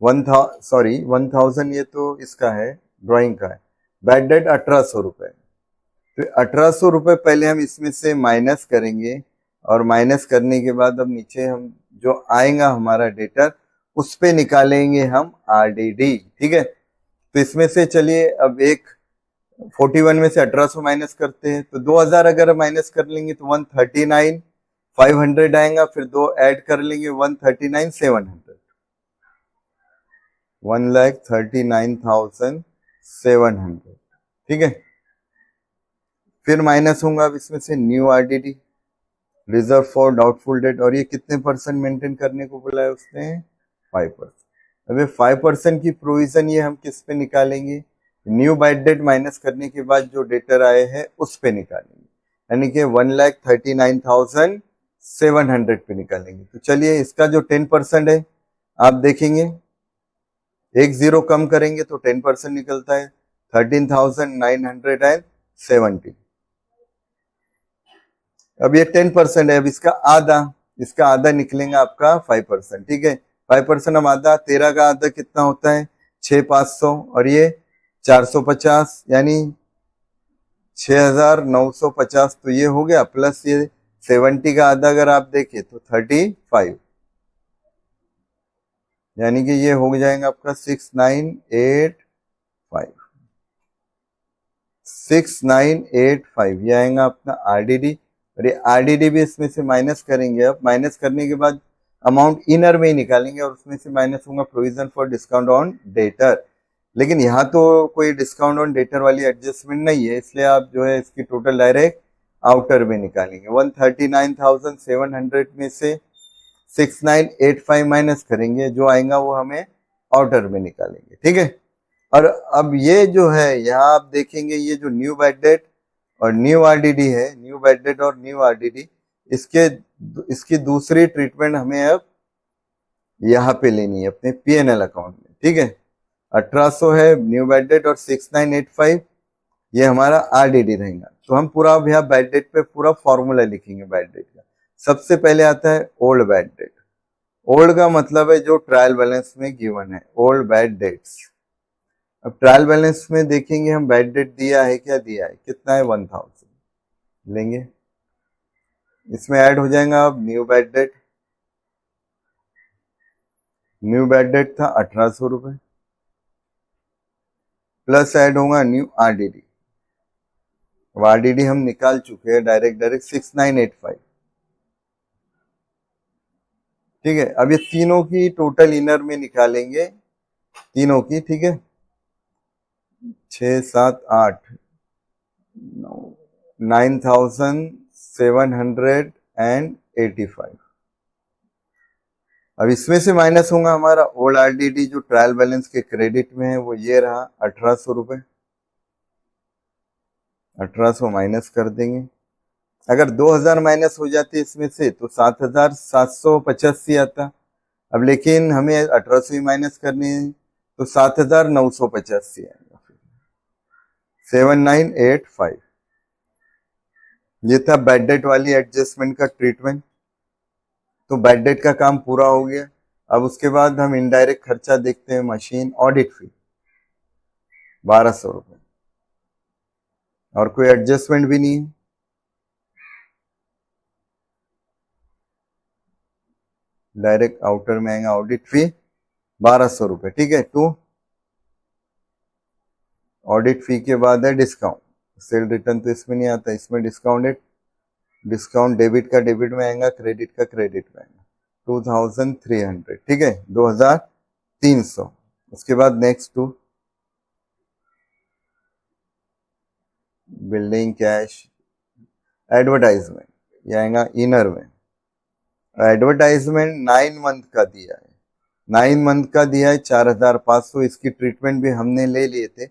1,000, ये तो इसका है ड्राइंग का है। बैड डेट 1,800 रुपए, तो 1,800 रुपए पहले हम इसमें से माइनस करेंगे और माइनस करने के बाद अब नीचे हम जो आएगा हमारा डेटर उस पे निकालेंगे हम आरडीडी। ठीक है, तो इसमें से चलिए अब एक 41 में से 1,800 माइनस करते हैं, तो 2,000 अगर माइनस कर लेंगे तो 139 500 आएगा, फिर 2 ऐड कर लेंगे 139,700, 1,39,700, ठीक है। फिर माइनस होगा अब इसमें से new RDD, reserve for doubtful debt, और ये कितने परसेंट मेंटेन करने को बोला है उसने, 5%। अब ये 5% की प्रोविजन ये हम किस पे निकालेंगे, न्यू बाय डेट माइनस करने के बाद जो डेटर आए हैं उस पे निकालेंगे, यानी कि 1,39,700 पे निकालेंगे। तो चलिए इसका जो 10% है आप देखेंगे, एक जीरो कम करेंगे तो 10% निकलता है, 13,970। अब ये 10% है, अब इसका आधा निकलेगा आपका 5%, ठीक है। 5% हम आधा, 13 का आधा कितना होता है, 6,500, और ये 450, यानी 6,950, तो ये हो गया, प्लस ये 70 का आधा अगर आप देखें तो 35, यानी कि ये हो जाएगा आपका 6,985, 6,985, ये आएगा अपना आरडीडी। और ये आरडीडी भी इसमें से माइनस करेंगे, अब माइनस करने के बाद अमाउंट इनर में ही निकालेंगे, और उसमें से माइनस होगा provision for discount on debtor. लेकिन यहाँ तो कोई डिस्काउंट ऑन डेटर वाली एडजस्टमेंट नहीं है, इसलिए आप जो है इसकी टोटल डायरेक्ट आउटर में निकालेंगे। 139,700 में से 6,985 माइनस करेंगे, जो आएगा वो हमें आउटर में निकालेंगे, ठीक है। और अब ये जो है यहाँ आप देखेंगे, ये जो न्यू बैड डेट और न्यू आरडीडी है, न्यू बैड डेट और न्यू आरडीडी, इसकी दूसरी ट्रीटमेंट हमें अब यहाँ पे लेनी है अपने पीएनएल अकाउंट में, ठीक है। 1800 है न्यू बैड डेट और 6,985 ये हमारा आरडीडी रहेगा। तो हम पूरा अब यहाँ बैड डेट पे पूरा फॉर्मूला लिखेंगे बैड डेट का। सबसे पहले आता है ओल्ड बैड डेट। ओल्ड का मतलब है जो ट्रायल बैलेंस में गिवन है, ओल्ड बैड डेट्स। अब ट्रायल बैलेंस में देखेंगे हम बैड डेट दिया है, क्या दिया है, कितना है, 1000 लेंगे, इसमें ऐड हो जाएगा अब new bad debt. New bad debt था 1800 रुपए, प्लस ऐड होगा न्यू आरडीडी। अब आरडीडी हम निकाल चुके हैं डायरेक्ट 6,985, ठीक है। अब ये तीनों की टोटल इनर में निकालेंगे, तीनों की, ठीक है। 6, 7, 8, 9,785। अब इसमें से माइनस होगा हमारा ओल्ड आरडीडी जो ट्रायल बैलेंस के क्रेडिट में है, वो ये रहा 1800 रुपए। 1800 माइनस कर देंगे, अगर 2000 माइनस हो जाती इसमें से तो 7,785 आता। अब लेकिन हमें 1800 ही माइनस करनी है, तो 7,985 आएगा, 7,985। ये था बैड डेट वाली एडजस्टमेंट का ट्रीटमेंट। तो बैड डेट का काम पूरा हो गया। अब उसके बाद हम इनडायरेक्ट खर्चा देखते हैं, मशीन ऑडिट फी 1200 रुपए, और कोई एडजस्टमेंट भी नहीं है। डायरेक्ट आउटर में आएगा ऑडिट फी 1200 रुपए, ठीक है। टू ऑडिट फी के बाद है डिस्काउंट, सेल रिटर्न तो इसमें नहीं आता, इसमें डिस्काउंटेड, डिस्काउंट डेबिट का डेबिट में आएगा, क्रेडिट का क्रेडिट में आएगा, 2300, ठीक है, 2300। उसके बाद next two building cash advertisement, ये आएगा इनर में। एडवर्टाइजमेंट 9 मंथ का दिया है, 9 मंथ का दिया है 4,500। इसकी ट्रीटमेंट भी हमने ले लिए थे।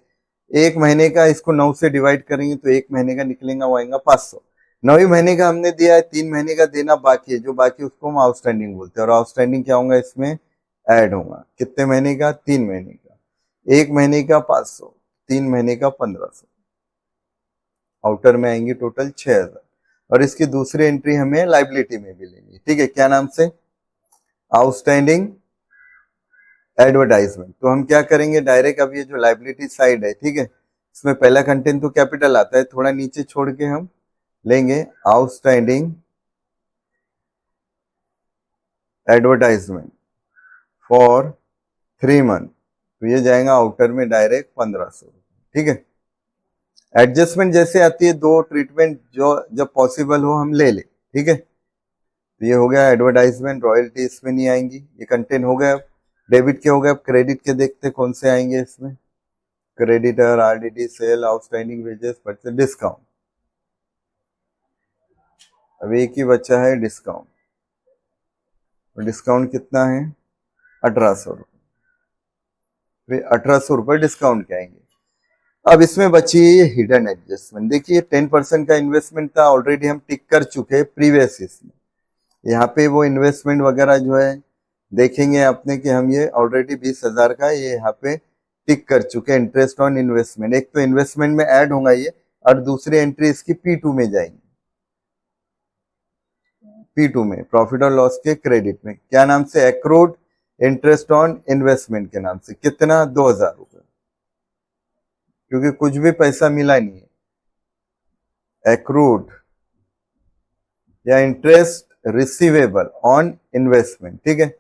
एक महीने का इसको 9 से डिवाइड करेंगे तो एक महीने का निकलेगा, वो आएगा 500। 9 महीने का हमने दिया है, 3 महीने का देना बाकी है, जो बाकी उसको हम आउटस्टैंडिंग बोलते हैं। और आउटस्टैंडिंग क्या होगा, इसमें ऐड होगा, कितने महीने का, 3 महीने का। एक महीने का 500, 3 महीने का 1500, आउटर में आएंगे टोटल 6,000। और इसकी दूसरी एंट्री हमें लाइबिलिटी में भी लेनी है, ठीक है। क्या नाम से, आउटस्टैंडिंग एडवर्टाइजमेंट। तो हम क्या करेंगे डायरेक्ट, अब ये जो लाइबिलिटी साइड है, ठीक है, इसमें पहला कंटेंट तो कैपिटल आता है, थोड़ा नीचे छोड़ के हम लेंगे आउटस्टैंडिंग एडवर्टाइजमेंट फॉर 3 मंथ, तो ये जाएगा आउटर में डायरेक्ट 1500, ठीक है। एडजस्टमेंट जैसे आती है, दो ट्रीटमेंट जो जब पॉसिबल हो हम ले ले, ठीक है। तो ये हो गया एडवर्टाइजमेंट, रॉयल्टी इसमें नहीं आएंगी, ये कंटेंट हो गया। डेबिट के हो गए, अब क्रेडिट के देखते कौन से आएंगे इसमें। Creditor, RDD, sale, outstanding wages, purchase, discount. अब एक ही बचा है डिस्काउंट। डिस्काउंट कितना है? 1800 रुपये। 1800 रुपये डिस्काउंट के आएंगे। अब इसमें बची है ये हिडन एडजस्टमेंट। देखिए 10% का इन्वेस्टमेंट था, ऑलरेडी हम टिक कर चुके हैं प्रीवियस इसमें। यहाँ पे वो इन्वेस्टमेंट वगैरह जो है देखेंगे आपने कि हम ये ऑलरेडी 20,000 का ये यहाँ पे टिक कर चुके हैं। इंटरेस्ट ऑन इन्वेस्टमेंट, एक तो इन्वेस्टमेंट में ऐड होगा ये, और दूसरी एंट्री इसकी P2 में जाएंगी। P2 में प्रॉफिट और लॉस के क्रेडिट में, क्या नाम से? एक्रूड इंटरेस्ट ऑन इन्वेस्टमेंट के नाम से। कितना? 2,000 रुपये, क्योंकि कुछ भी पैसा मिला नहीं है। एक्रूड या इंटरेस्ट रिसीवेबल ऑन इन्वेस्टमेंट, ठीक है।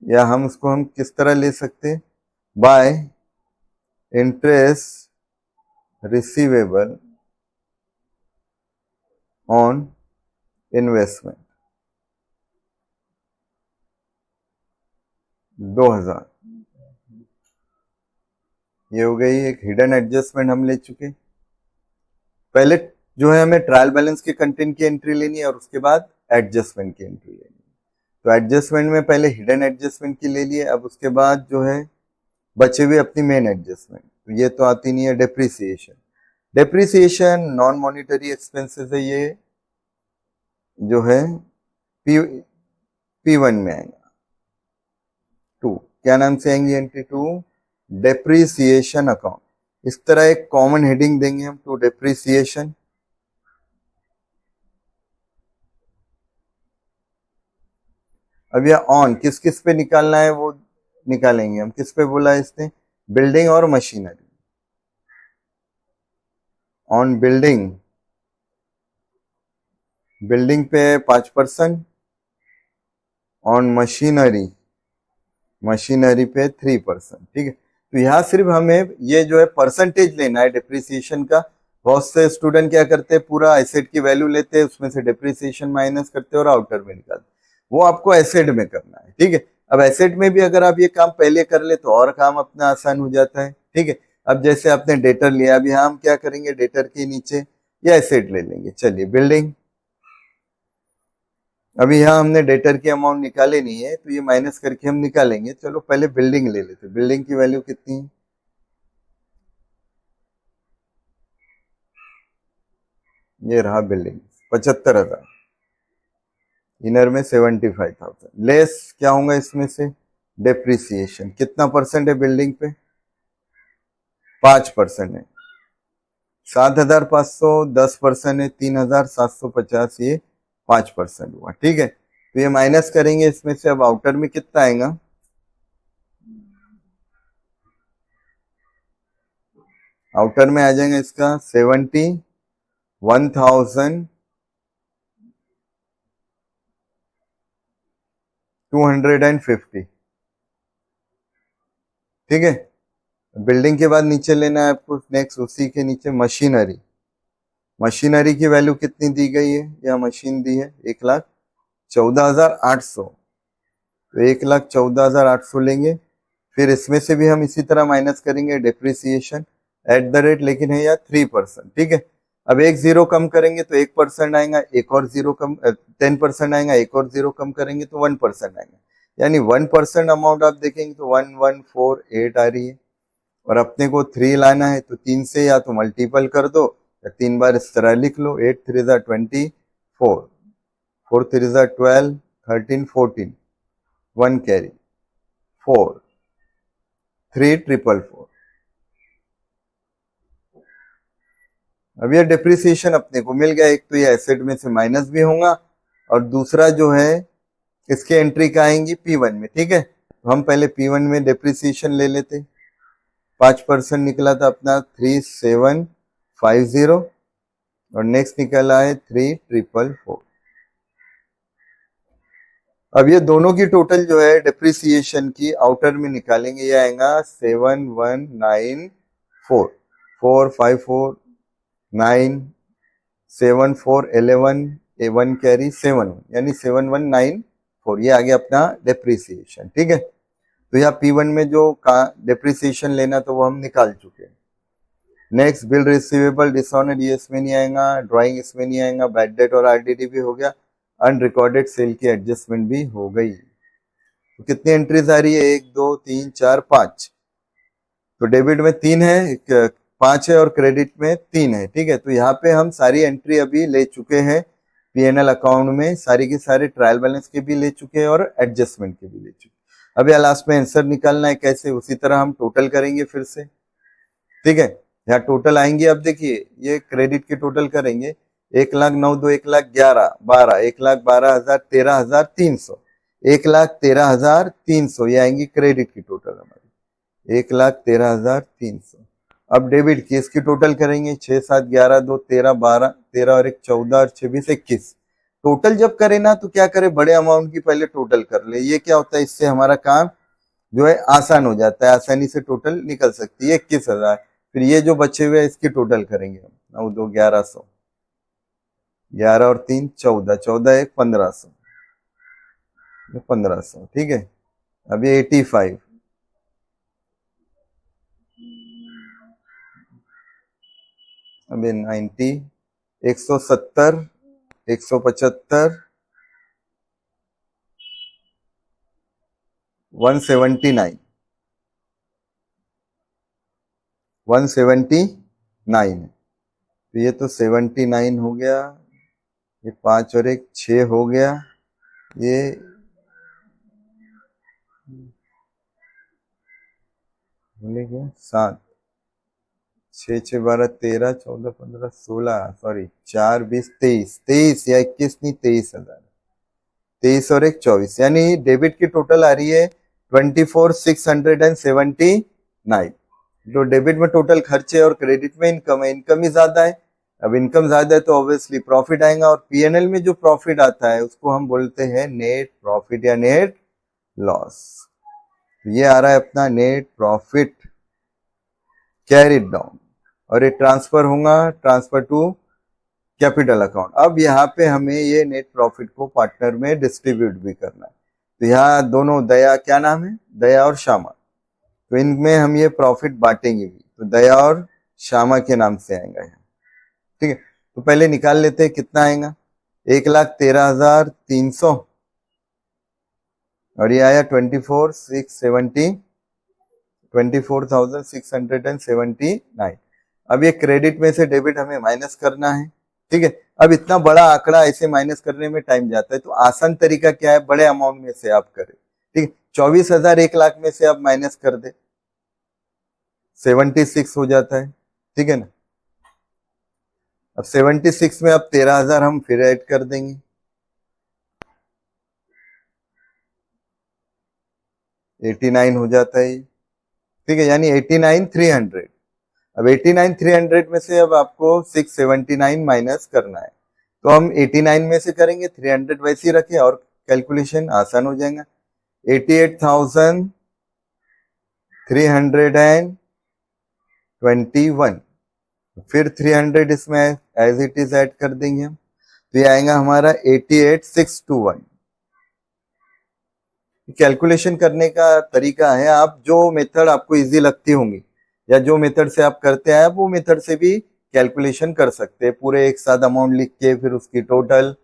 या हम उसको हम किस तरह ले सकते हैं? Bye interest receivable on investment 2,000। ये हो गई एक हिडन एडजस्टमेंट हम ले चुके। पहले जो है हमें ट्रायल बैलेंस के कंटेंट की एंट्री लेनी है और उसके बाद एडजस्टमेंट की एंट्री लेनी है। तो एडजस्टमेंट में पहले हिडन एडजस्टमेंट की ले लिए, अब उसके बाद जो है बचे हुए अपनी मेन एडजस्टमेंट। तो ये तो आती नहीं है। Depreciation, depreciation non monetary expenses है, ये जो है P1 में आएगा। 2 क्या नाम से आएंगे? Entry 2 depreciation account. इस तरह एक कॉमन हेडिंग देंगे हम टू डेप्रिसिएशन। अब यह ऑन किस किस पे निकालना है वो निकालेंगे हम। किस पे बोला है इसने? बिल्डिंग और मशीनरी। ऑन बिल्डिंग, बिल्डिंग पे 5%। ऑन मशीनरी, मशीनरी पे 3%, ठीक है। तो यहाँ सिर्फ हमें ये जो है परसेंटेज लेना है डिप्रिसिएशन का। बहुत से स्टूडेंट क्या करते हैं, पूरा एसेट की वैल्यू लेते हैं, उसमें से डिप्रिसिएशन माइनस करते हैं और आउटर में निकालते हैं। वो आपको एसेट में करना है, ठीक है। अब एसेट में भी अगर आप ये काम पहले कर ले तो और काम अपना आसान हो जाता है, ठीक है। अब जैसे आपने डेटर लिया, अब यहाँ हम क्या करेंगे, डेटर के नीचे ये एसेट ले लेंगे। चलिए बिल्डिंग, अभी यहाँ हमने डेटर की अमाउंट निकाले नहीं है, तो ये माइनस करके हम निकालेंगे। चलो पहले बिल्डिंग ले लेते। बिल्डिंग की वैल्यू कितनी है? ये रहा बिल्डिंग, 75,000। इनर में 75,000 लेस क्या होगा इसमें से? डेप्रिसिएशन। कितना परसेंट है बिल्डिंग पे? 5% है। 7,500 10% है, 3,750, ये 5% हुआ, ठीक है। तो ये माइनस करेंगे इसमें से। अब आउटर में कितना आएगा? आउटर में आ जाएगा इसका 71,250, ठीक है। बिल्डिंग के बाद नीचे लेना है आपको नेक्स्ट, उसी के नीचे मशीनरी। मशीनरी की वैल्यू कितनी दी गई है? या मशीन दी है 1,14,800। तो 1,14,800 लेंगे। फिर इसमें से भी हम इसी तरह माइनस करेंगे डेप्रिसिएशन एट द रेट, लेकिन है यार 3%, ठीक है। अब एक जीरो कम करेंगे तो 1% आएगा, एक और जीरो कम 10% आएगा, एक और जीरो कम करेंगे तो 1% आएगा। यानी 1% अमाउंट आप देखेंगे तो 1148 आ रही है। और अपने को 3 लाना है तो 3 से या तो मल्टीपल कर दो या 3 बार इस तरह लिख लो। 8 3 24, 4 3 12, 13 14, 1 कैरी 4 3 444। अब ये डिप्रिसिएशन अपने को मिल गया। एक तो ये एसेट में से माइनस भी होगा और दूसरा जो है इसके एंट्री का आएंगी P1 में, ठीक है। तो हम पहले P1 में डिप्रिसिएशन ले लेते। 5% निकला था अपना 3750 और नेक्स्ट निकला है 3444। अब ये दोनों की टोटल जो है डिप्रिसिएशन की आउटर में निकालेंगे, ये आएगा 7194, 4 5 4 9 7 4 11 A1 कैरी 7 यानी 7194, ये आ गया अपना डेप्रिसिएशन। ठीक है, तो यहाँ P1 में जो डेप्रिसिएशन लेना तो वो हम निकाल चुके हैं। नेक्स्ट बिल रिसीवेबल डिसऑनर, ये इसमें नहीं आएगा, ड्राइंग इसमें नहीं आएगा, बैड डेट और आरडीडी भी हो गया, अनरिकॉर्डेड सेल की एडजस्टमेंट भी हो गई। तो कितनी एंट्रीज आ रही है, 1 2 3 4 5। तो डेबिट में 3 है, 5 है और क्रेडिट में 3 है। ठीक है, तो यहाँ पे हम सारी एंट्री अभी ले चुके हैं पीएनएल अकाउंट में, सारी के सारे ट्रायल बैलेंस के भी ले चुके हैं और एडजस्टमेंट के भी ले चुके हैं। अभी लास्ट में आंसर निकालना है कैसे, उसी तरह हम टोटल करेंगे फिर से। ठीक है, यहाँ टोटल आएंगे, अब देखिए ये क्रेडिट के टोटल करेंगे, 1,09,2 1,11,12 1,12,000 13,300 1,13,300 ये आएंगी क्रेडिट की टोटल हमारी 1,13,300। अब डेबिट की इसकी टोटल करेंगे, 6 7 11 2 13 12 13 और 1 14 और 6 20 21। टोटल जब करे ना तो क्या करे, बड़े अमाउंट की पहले टोटल कर ले। ये क्या होता है, इससे हमारा काम जो है आसान हो जाता है, आसानी से टोटल निकल सकती है 21,000। फिर ये जो बचे हुए इसकी टोटल करेंगे हम, 9 2 1100, 11 और 3 14, 14 1 1500, 1500। ठीक है, अब ये 85, अब ये 90, 170, 175, 179, 179। तो ये तो 79 हो गया, ये 5 और 1 6 हो गया, ये बोले क्या 7 6 6 12 13 14 15 16, सॉरी 4 20 23 23 या 21 नहीं 23,000, 23 और 1 24, यानी डेबिट की टोटल आ रही है 24,679। जो डेबिट में टोटल खर्चे और क्रेडिट में इनकम है, इनकम ही ज्यादा है। अब इनकम ज्यादा है तो ऑब्वियसली प्रॉफिट आएगा, और पीएनएल में जो प्रॉफिट आता है उसको हम बोलते हैं नेट प्रॉफिट या नेट लॉस। ये आ रहा है अपना नेट प्रॉफिट कैरिड डाउन, और ये ट्रांसफर होगा, ट्रांसफर टू कैपिटल अकाउंट। अब यहाँ पे हमें ये नेट प्रॉफिट को पार्टनर में डिस्ट्रीब्यूट भी करना है। तो यहाँ दोनों, दया क्या नाम है, दया और श्यामा, तो इनमें हम ये प्रॉफिट बांटेंगे भी, तो दया और श्यामा के नाम से आएगा यहाँ। ठीक है, तो पहले निकाल लेते हैं कितना आएगा, 1,13,300 और ये आया 24,679। अब ये क्रेडिट में से डेबिट हमें माइनस करना है। ठीक है, अब इतना बड़ा आंकड़ा ऐसे माइनस करने में टाइम जाता है, तो आसान तरीका क्या है, बड़े अमाउंट में से आप करें। ठीक है, 24,000 1 लाख में से आप माइनस कर दे, 76 हो जाता है। ठीक है ना, अब 76 में अब 13,000 हम फिर ऐड कर देंगे, 89 हो जाता है। ठीक है, यानी 89,300। अब 89,300 में से अब आपको 679 माइनस करना है, तो हम 89 में से करेंगे, 300 वैसे ही रखे और कैलकुलेशन आसान हो जाएगा। 88,321, फिर 300 इसमें एज इट इज ऐड कर देंगे हम, तो ये आएगा हमारा 88,621। कैलकुलेशन करने का तरीका है, आप जो मेथड आपको इजी लगती होंगी या जो मेथड से आप करते हैं वो मेथड से भी कैलकुलेशन कर सकते हैं, पूरे एक साथ अमाउंट लिख के फिर उसकी टोटल।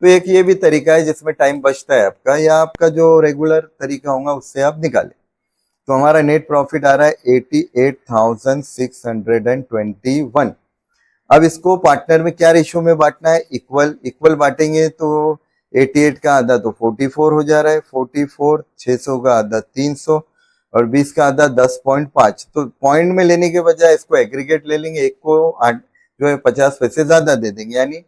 तो एक ये भी तरीका है जिसमें टाइम बचता है आपका, या आपका जो रेगुलर तरीका होगा उससे आप निकालें। तो हमारा नेट प्रॉफिट आ रहा है 88,621। अब इसको पार्टनर में क्या रेशियो में बांटना है, इक्वल इक्वल बांटेंगे, तो 88 का आधा तो 44 हो जा रहा है, 44, 600 का आधा 300 और 20 का आधा 10.5। तो पॉइंट में लेने के बजाय इसको एग्रीगेट ले लेंगे, एक को 8 जो है 50 पैसे ज्यादा दे देंगे, यानी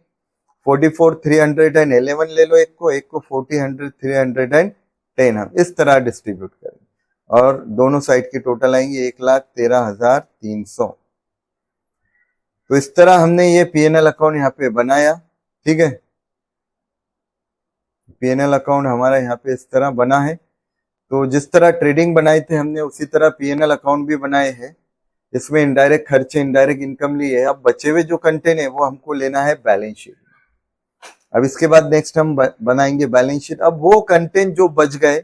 44,311 ले लो, एक को 40,310 हम इस तरह डिस्ट्रीब्यूट करेंगे, और दोनों साइड की टोटल आएंगे 1,13,300। तो इस तरह हमने ये पीएनएल अकाउंट यहाँ पे बनाया। ठीक है, पीएनएल अकाउंट हमारा यहाँ पे इस तरह बना है। तो जिस तरह ट्रेडिंग बनाए थे हमने उसी तरह पीएनएल अकाउंट भी बनाए हैं। इसमें इनडायरेक्ट खर्चे, इनडायरेक्ट इनकम ली है। अब बचे हुए जो कंटेंट है वो हमको लेना है बैलेंस शीट। अब इसके बाद नेक्स्ट हम बनाएंगे बैलेंस शीट। अब वो कंटेंट जो बच गए,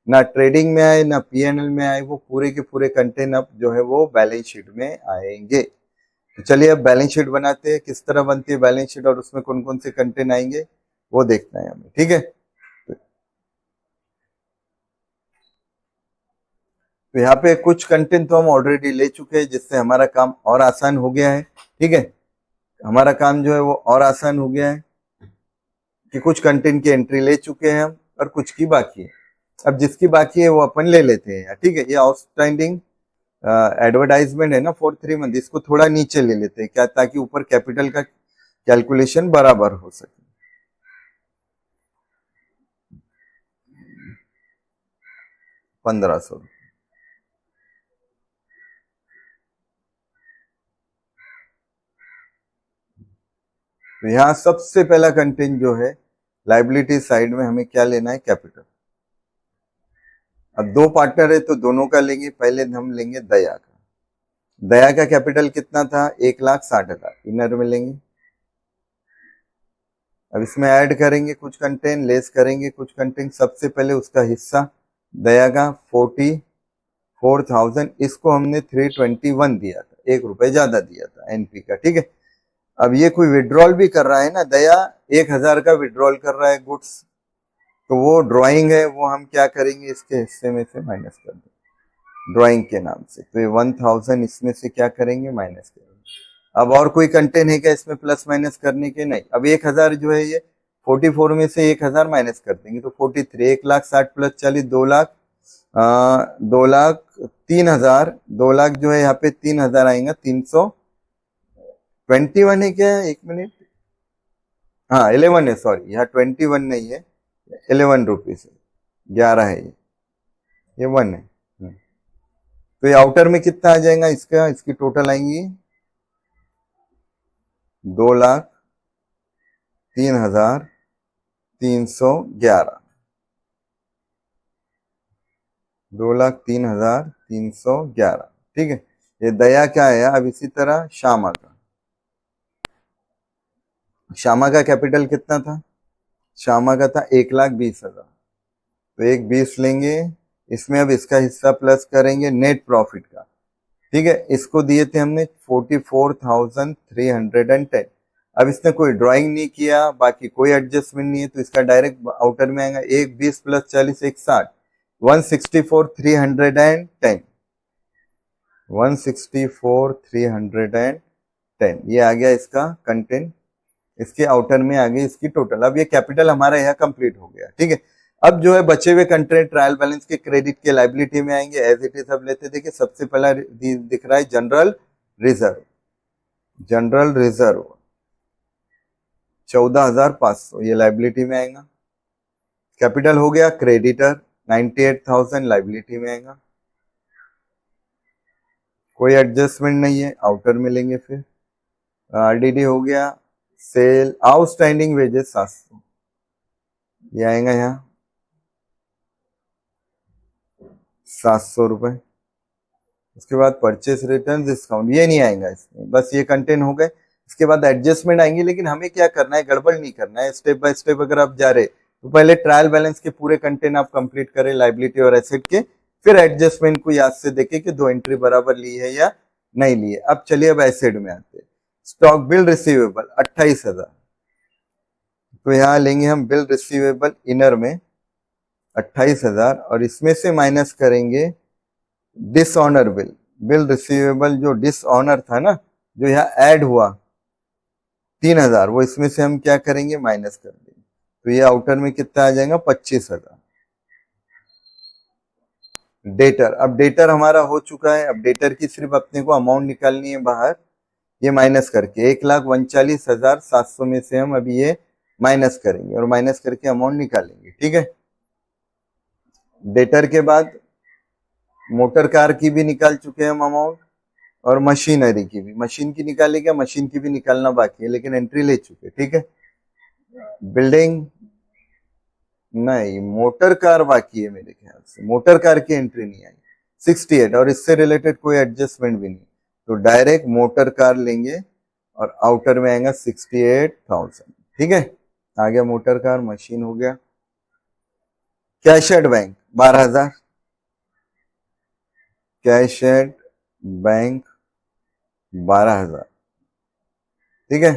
ना ट्रेडिंग में आए ना पीएनएल में आए, वो पूरे के पूरे कंटेंट अब जो है वो बैलेंस शीट में आएंगे। तो चलिए अब बैलेंस शीट बनाते हैं। किस तरह बनती है बैलेंस शीट और उसमें कौन कौन से कंटेंट आएंगे वो देखना है हमें, ठीक है। तो यहाँ पे कुछ कंटेंट तो हम ऑलरेडी ले चुके हैं, जिससे हमारा काम और आसान हो गया है, ठीक है। हमारा काम जो है वो और आसान हो गया है कि कुछ कंटेंट की एंट्री ले चुके हैं हम और कुछ की बाकी है। अब जिसकी बाकी है वो अपन ले लेते हैं, ठीक है। ये आउटस्टैंडिंग एडवर्टाइजमेंट है ना फॉर 3 मंथ, इसको थोड़ा नीचे ले लेते हैं क्या, ताकि ऊपर कैपिटल का कैलकुलेशन बराबर हो सके। ₹1500। तो यहाँ सबसे पहला कंटेंट जो है लाइबिलिटी साइड में हमें क्या लेना है, कैपिटल। अब 2 पार्टनर है तो दोनों का लेंगे। पहले हम लेंगे दया का। दया का कैपिटल कितना था, 1,60,000 इनर में लेंगे। अब इसमें ऐड करेंगे कुछ कंटेंट, लेस करेंगे कुछ कंटेंट। सबसे पहले उसका हिस्सा दया का 44,000, इसको हमने 321 दिया था, ₹1 ज्यादा दिया था एनपी का, ठीक है। अब ये कोई विड्रॉल भी कर रहा है ना, दया 1,000 का विड्रॉल कर रहा है गुड्स, तो वो ड्राइंग है, वो हम क्या करेंगे, इसके हिस्से में से माइनस कर देंगे ड्राइंग के नाम से। तो ये 1,000 इसमें से क्या करेंगे, माइनस करेंगे। अब और कोई कंटेंट है क्या इसमें प्लस माइनस करने के, नहीं। अब 1,000 जो है ये 44 में से 1,000 माइनस कर देंगे तो 43, 1,60,000 प्लस 40, 2,00,000, 2,00,000, 3,000, 2,00,000 जो है यहाँ पे 3,000 आएगा, 321 है क्या, एक मिनट, हाँ 11 है, सॉरी यहाँ 21 नहीं है, 11 रुपीज है, 11 है ये 1 है। तो ये आउटर में कितना आ जाएगा इसका, इसकी टोटल आएंगी 2,03,311, 2,03,311, ठीक है। ये दया क्या आया। अब इसी तरह श्यामा का, श्यामा का कैपिटल कितना था, श्यामा का था 1,20,000, तो 1,20 लेंगे। इसमें अब इसका हिस्सा प्लस करेंगे नेट प्रॉफिट का, ठीक है। इसको दिए थे हमने 44,310। अब इसने कोई ड्राइंग नहीं किया, बाकी कोई एडजस्टमेंट नहीं है, तो इसका डायरेक्ट आउटर में आएगा 1,20 प्लस 40, 1,60, 164,310, 164,310, ये आ गया इसका कंटेंट। इसके आउटर में आ गई इसकी टोटल। अब ये कैपिटल हमारा यहाँ कंप्लीट हो गया, ठीक है। अब जो है बचे हुए कंटेंट ट्रायल बैलेंस के क्रेडिट के लाइबिलिटी में आएंगे, एज इट इज अब लेते। देखिए सबसे पहला दिख रहा है जनरल रिजर्व। जनरल रिजर्व 14,500, ये लाइबिलिटी में आएगा। कैपिटल हो गया क्रेडिटर 98,000, लाइबिलिटी में आएगा। कोई एडजस्टमेंट नहीं है, आउटर में लेंगे। फिर आरडीडी हो गया। सेल आउटस्टैंडिंग वेजेस 700, ये आएगा यहाँ 700 रुपए। उसके बाद परचेस रिटर्न डिस्काउंट, ये नहीं आएगा इसमें, बस ये कंटेंट हो गए। इसके बाद एडजस्टमेंट आएंगे, लेकिन हमें क्या करना है, गड़बड़ नहीं करना है। स्टेप बाय स्टेप अगर आप जा रहे तो पहले ट्रायल बैलेंस के पूरे कंटेंट आप कंप्लीट करें लाइबिलिटी और एसेट के, फिर एडजस्टमेंट को याद से देखें कि 2 एंट्री बराबर ली है या नहीं ली है। अब चलिए अब एसेट में आते हैं। स्टॉक बिल रिसीवेबल 28,000, तो यहाँ लेंगे हम बिल रिसीवेबल इनर में 28,000 और इसमें से माइनस करेंगे डिसऑनर बिल। बिल रिसीवेबल जो डिसऑनर था ना, जो यहाँ ऐड हुआ 3,000, वो इसमें से हम क्या करेंगे, माइनस कर देंगे। तो ये आउटर में कितना आ जाएगा, 25,000। डेटर, अब डेटर हमारा हो चुका है। अब डेटर की सिर्फ अपने को अमाउंट निकालनी है बाहर, ये माइनस करके 1,39,700 में से हम अभी ये माइनस करेंगे और माइनस करके अमाउंट निकालेंगे, ठीक है। डेटर के बाद मोटर कार की भी निकाल चुके हैं हम अमाउंट, और मशीनरी की भी। मशीन की निकाले क्या, मशीन की भी निकालना बाकी है, लेकिन एंट्री ले चुके, ठीक है। बिल्डिंग नहीं, मोटर कार बाकी है मेरे ख्याल से, मोटर कार की एंट्री नहीं आई 68, और इससे रिलेटेड कोई एडजस्टमेंट भी नहीं, तो डायरेक्ट मोटर कार लेंगे और आउटर में आएगा 68,000, ठीक है। आ गया मोटर कार, मशीन हो गया। Cash at bank 12,000, cash at bank 12,000, ठीक है।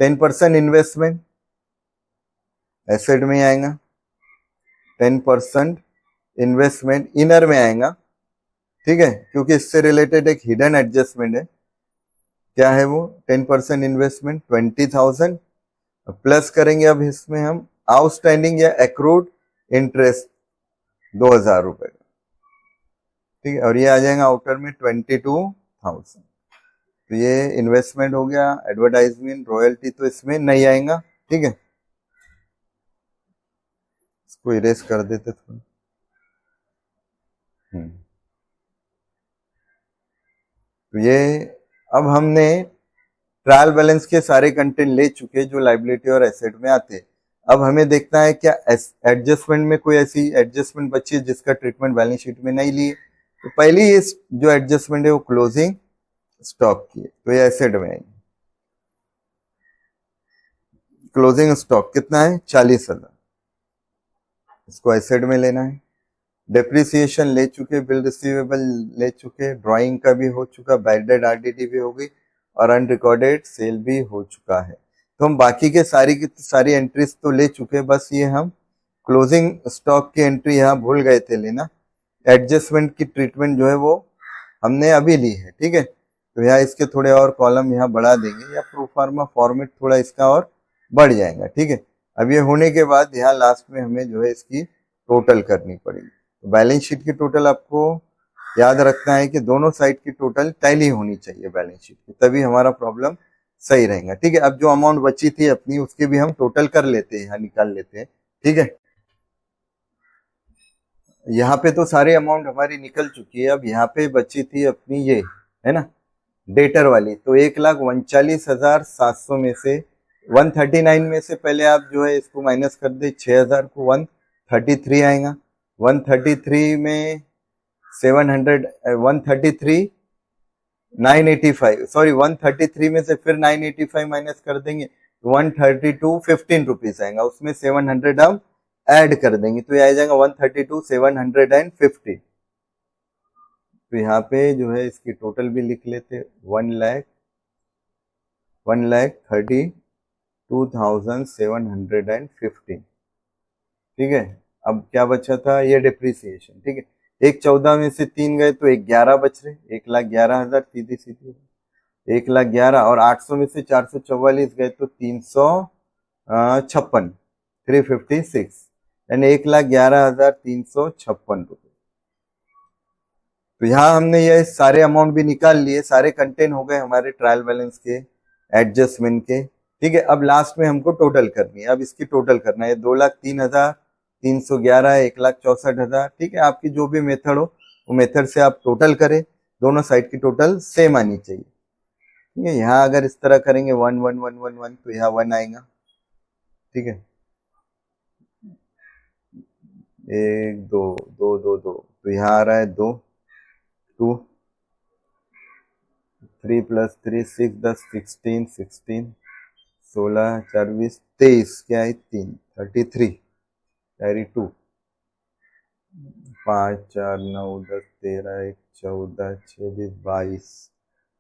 10% इन्वेस्टमेंट एसेट में आएगा, 10% इन्वेस्टमेंट इनर में आएगा, ठीक है, क्योंकि इससे रिलेटेड एक हिडन एडजस्टमेंट है। क्या है वो? 10% इन्वेस्टमेंट 20,000 प्लस करेंगे अब इसमें हम आउटस्टैंडिंग या एक्रूड इंटरेस्ट 2,000 रुपए का, ठीक है, और ये आ जाएगा आउटर में 22,000। तो ये इन्वेस्टमेंट हो गया। एडवर्टाइजमेंट रॉयल्टी तो इसमें नहीं आएगा, ठीक है, इसको इरेज कर देते थोड़ा। तो ये अब हमने ट्रायल बैलेंस के सारे कंटेंट ले चुके जो लाइबिलिटी और एसेट में आते। अब हमें देखना है क्या एडजस्टमेंट में कोई ऐसी एडजस्टमेंट बची है जिसका ट्रीटमेंट बैलेंस शीट में नहीं लिए। तो पहली ये जो एडजस्टमेंट है वो क्लोजिंग स्टॉक की है, तो ये एसेट में आएगी। क्लोजिंग स्टॉक कितना है? 40,000, इसको एसेट में लेना है। डेप्रिसिएशन ले चुके, बिल रिसीवेबल ले चुके, ड्राइंग का भी हो चुका, बैडेड आरडीडी भी हो गई और अनरिकॉर्डेड सेल भी हो चुका है। तो हम बाकी के सारी की सारी एंट्रीज तो ले चुके, बस ये हम क्लोजिंग स्टॉक की एंट्री यहाँ भूल गए थे लेना। एडजस्टमेंट की ट्रीटमेंट जो है वो हमने अभी ली है, ठीक है। तो यहाँ इसके थोड़े और कॉलम यहाँ बढ़ा देंगे या प्रोफार्मा फॉर्मेट थोड़ा इसका और बढ़ जाएगा, ठीक है। अब ये होने के बाद यहाँ लास्ट में हमें जो है इसकी टोटल करनी पड़ेगी। तो बैलेंस शीट की टोटल आपको याद रखना है कि दोनों साइड की टोटल टैली होनी चाहिए बैलेंस शीट की, तभी हमारा प्रॉब्लम सही रहेगा, ठीक है। अब जो अमाउंट बची थी अपनी उसके भी हम टोटल कर लेते हैं, यहाँ निकाल लेते हैं, ठीक है। यहाँ पे तो सारे अमाउंट हमारी निकल चुकी है। अब यहाँ पे बची थी अपनी ये, है ना, डेटर वाली। तो 1,39,700 में से 139 में से पहले आप जो है इसको माइनस कर दे, 6,000 को 133 आएगा। 133 में 700 133 985 सॉरी 133 में से फिर 985 माइनस कर देंगे, 132 15 रुपीज आएगा, उसमें 700 हम ऐड कर देंगे, तो ये आ जाएगा 132 750। तो यहाँ पे जो है इसकी टोटल भी लिख लेते, 1,32,750, ठीक है। अब क्या बचा था? ये डिप्रिसिएशन, ठीक है। 1,14 में से 3 गए तो 11 बच रहे, 1,11,000 सीधी सीधी, 1,11,000 और 800 में से 444 गए तो 356 356, यानी 1,11,356 रुपए। तो यहाँ हमने ये सारे अमाउंट भी निकाल लिए, सारे कंटेंट हो गए हमारे ट्रायल बैलेंस के, एडजस्टमेंट के, ठीक है। अब लास्ट में हमको टोटल करनी है। अब इसकी टोटल करना है, 2,03,311 है, 1,64,000, ठीक है। आपकी जो भी मेथड हो वो मेथड से आप टोटल करें, दोनों साइड की टोटल सेम आनी चाहिए, ठीक है। यहाँ अगर इस तरह करेंगे 1,1,1,1,1 तो यहाँ 1 आएगा, ठीक है। 1 2 2 2 2 तो यहाँ आ रहा है 2 2 3 + 3 6 10 16 16 16 4 20 23, क्या है 3 33 कैरी 2 5 4 9 10 13 1 14 26 22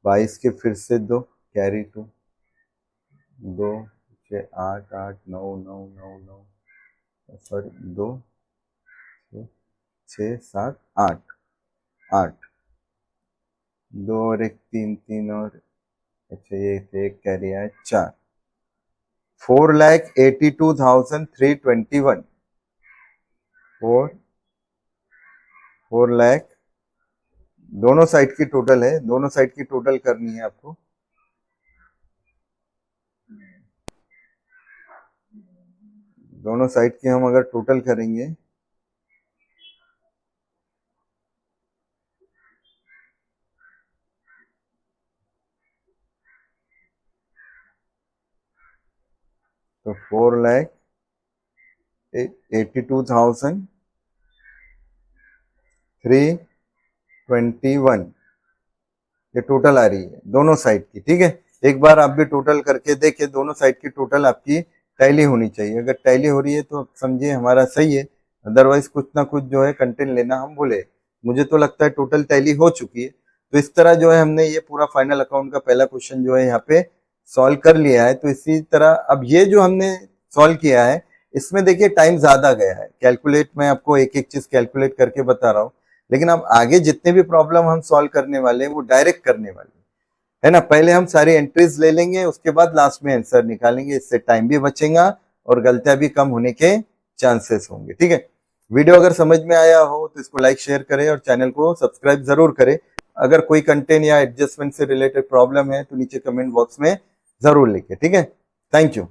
22 के फिर से 2 कैरी 2 2 6 8 8 9 9 9 9 सॉरी 2 6 7 8 8 2 और 1 3 3 और अच्छा ये एक कैरी है 4, 4,82,321 4 लाख दोनों साइड की टोटल है, दोनों साइड की टोटल करनी है आपको। दोनों साइड की हम अगर टोटल करेंगे तो 4,82,321 ये टोटल आ रही है दोनों साइड की, ठीक है। एक बार आप भी टोटल करके देखिए, दोनों साइड की टोटल आपकी टैली होनी चाहिए। अगर टैली हो रही है तो समझिए हमारा सही है, अदरवाइज कुछ ना कुछ जो है कंटेंट लेना हम भूले। मुझे तो लगता है टोटल टैली हो चुकी है। तो इस तरह जो है हमने ये पूरा फाइनल अकाउंट का पहला क्वेश्चन जो है यहाँ पे सॉल्व कर लिया है। तो इसी तरह अब ये जो हमने सॉल्व किया है, इसमें देखिए टाइम ज्यादा गया है। कैलकुलेट मैं आपको एक एक चीज कैलकुलेट करके बता रहा हूँ, लेकिन अब आगे जितने भी प्रॉब्लम हम सॉल्व करने वाले हैं वो डायरेक्ट करने वाले है ना। पहले हम सारी एंट्रीज ले लेंगे, उसके बाद लास्ट में आंसर निकालेंगे। इससे टाइम भी बचेगा और गलतियां भी कम होने के चांसेस होंगे। ठीक है, वीडियो अगर समझ में आया हो तो इसको लाइक शेयर करें और चैनल को सब्सक्राइब जरूर करें। अगर कोई कंटेंट या एडजस्टमेंट से रिलेटेड प्रॉब्लम है तो नीचे कमेंट बॉक्स में जरूर लिखें। ठीक है, थैंक यू।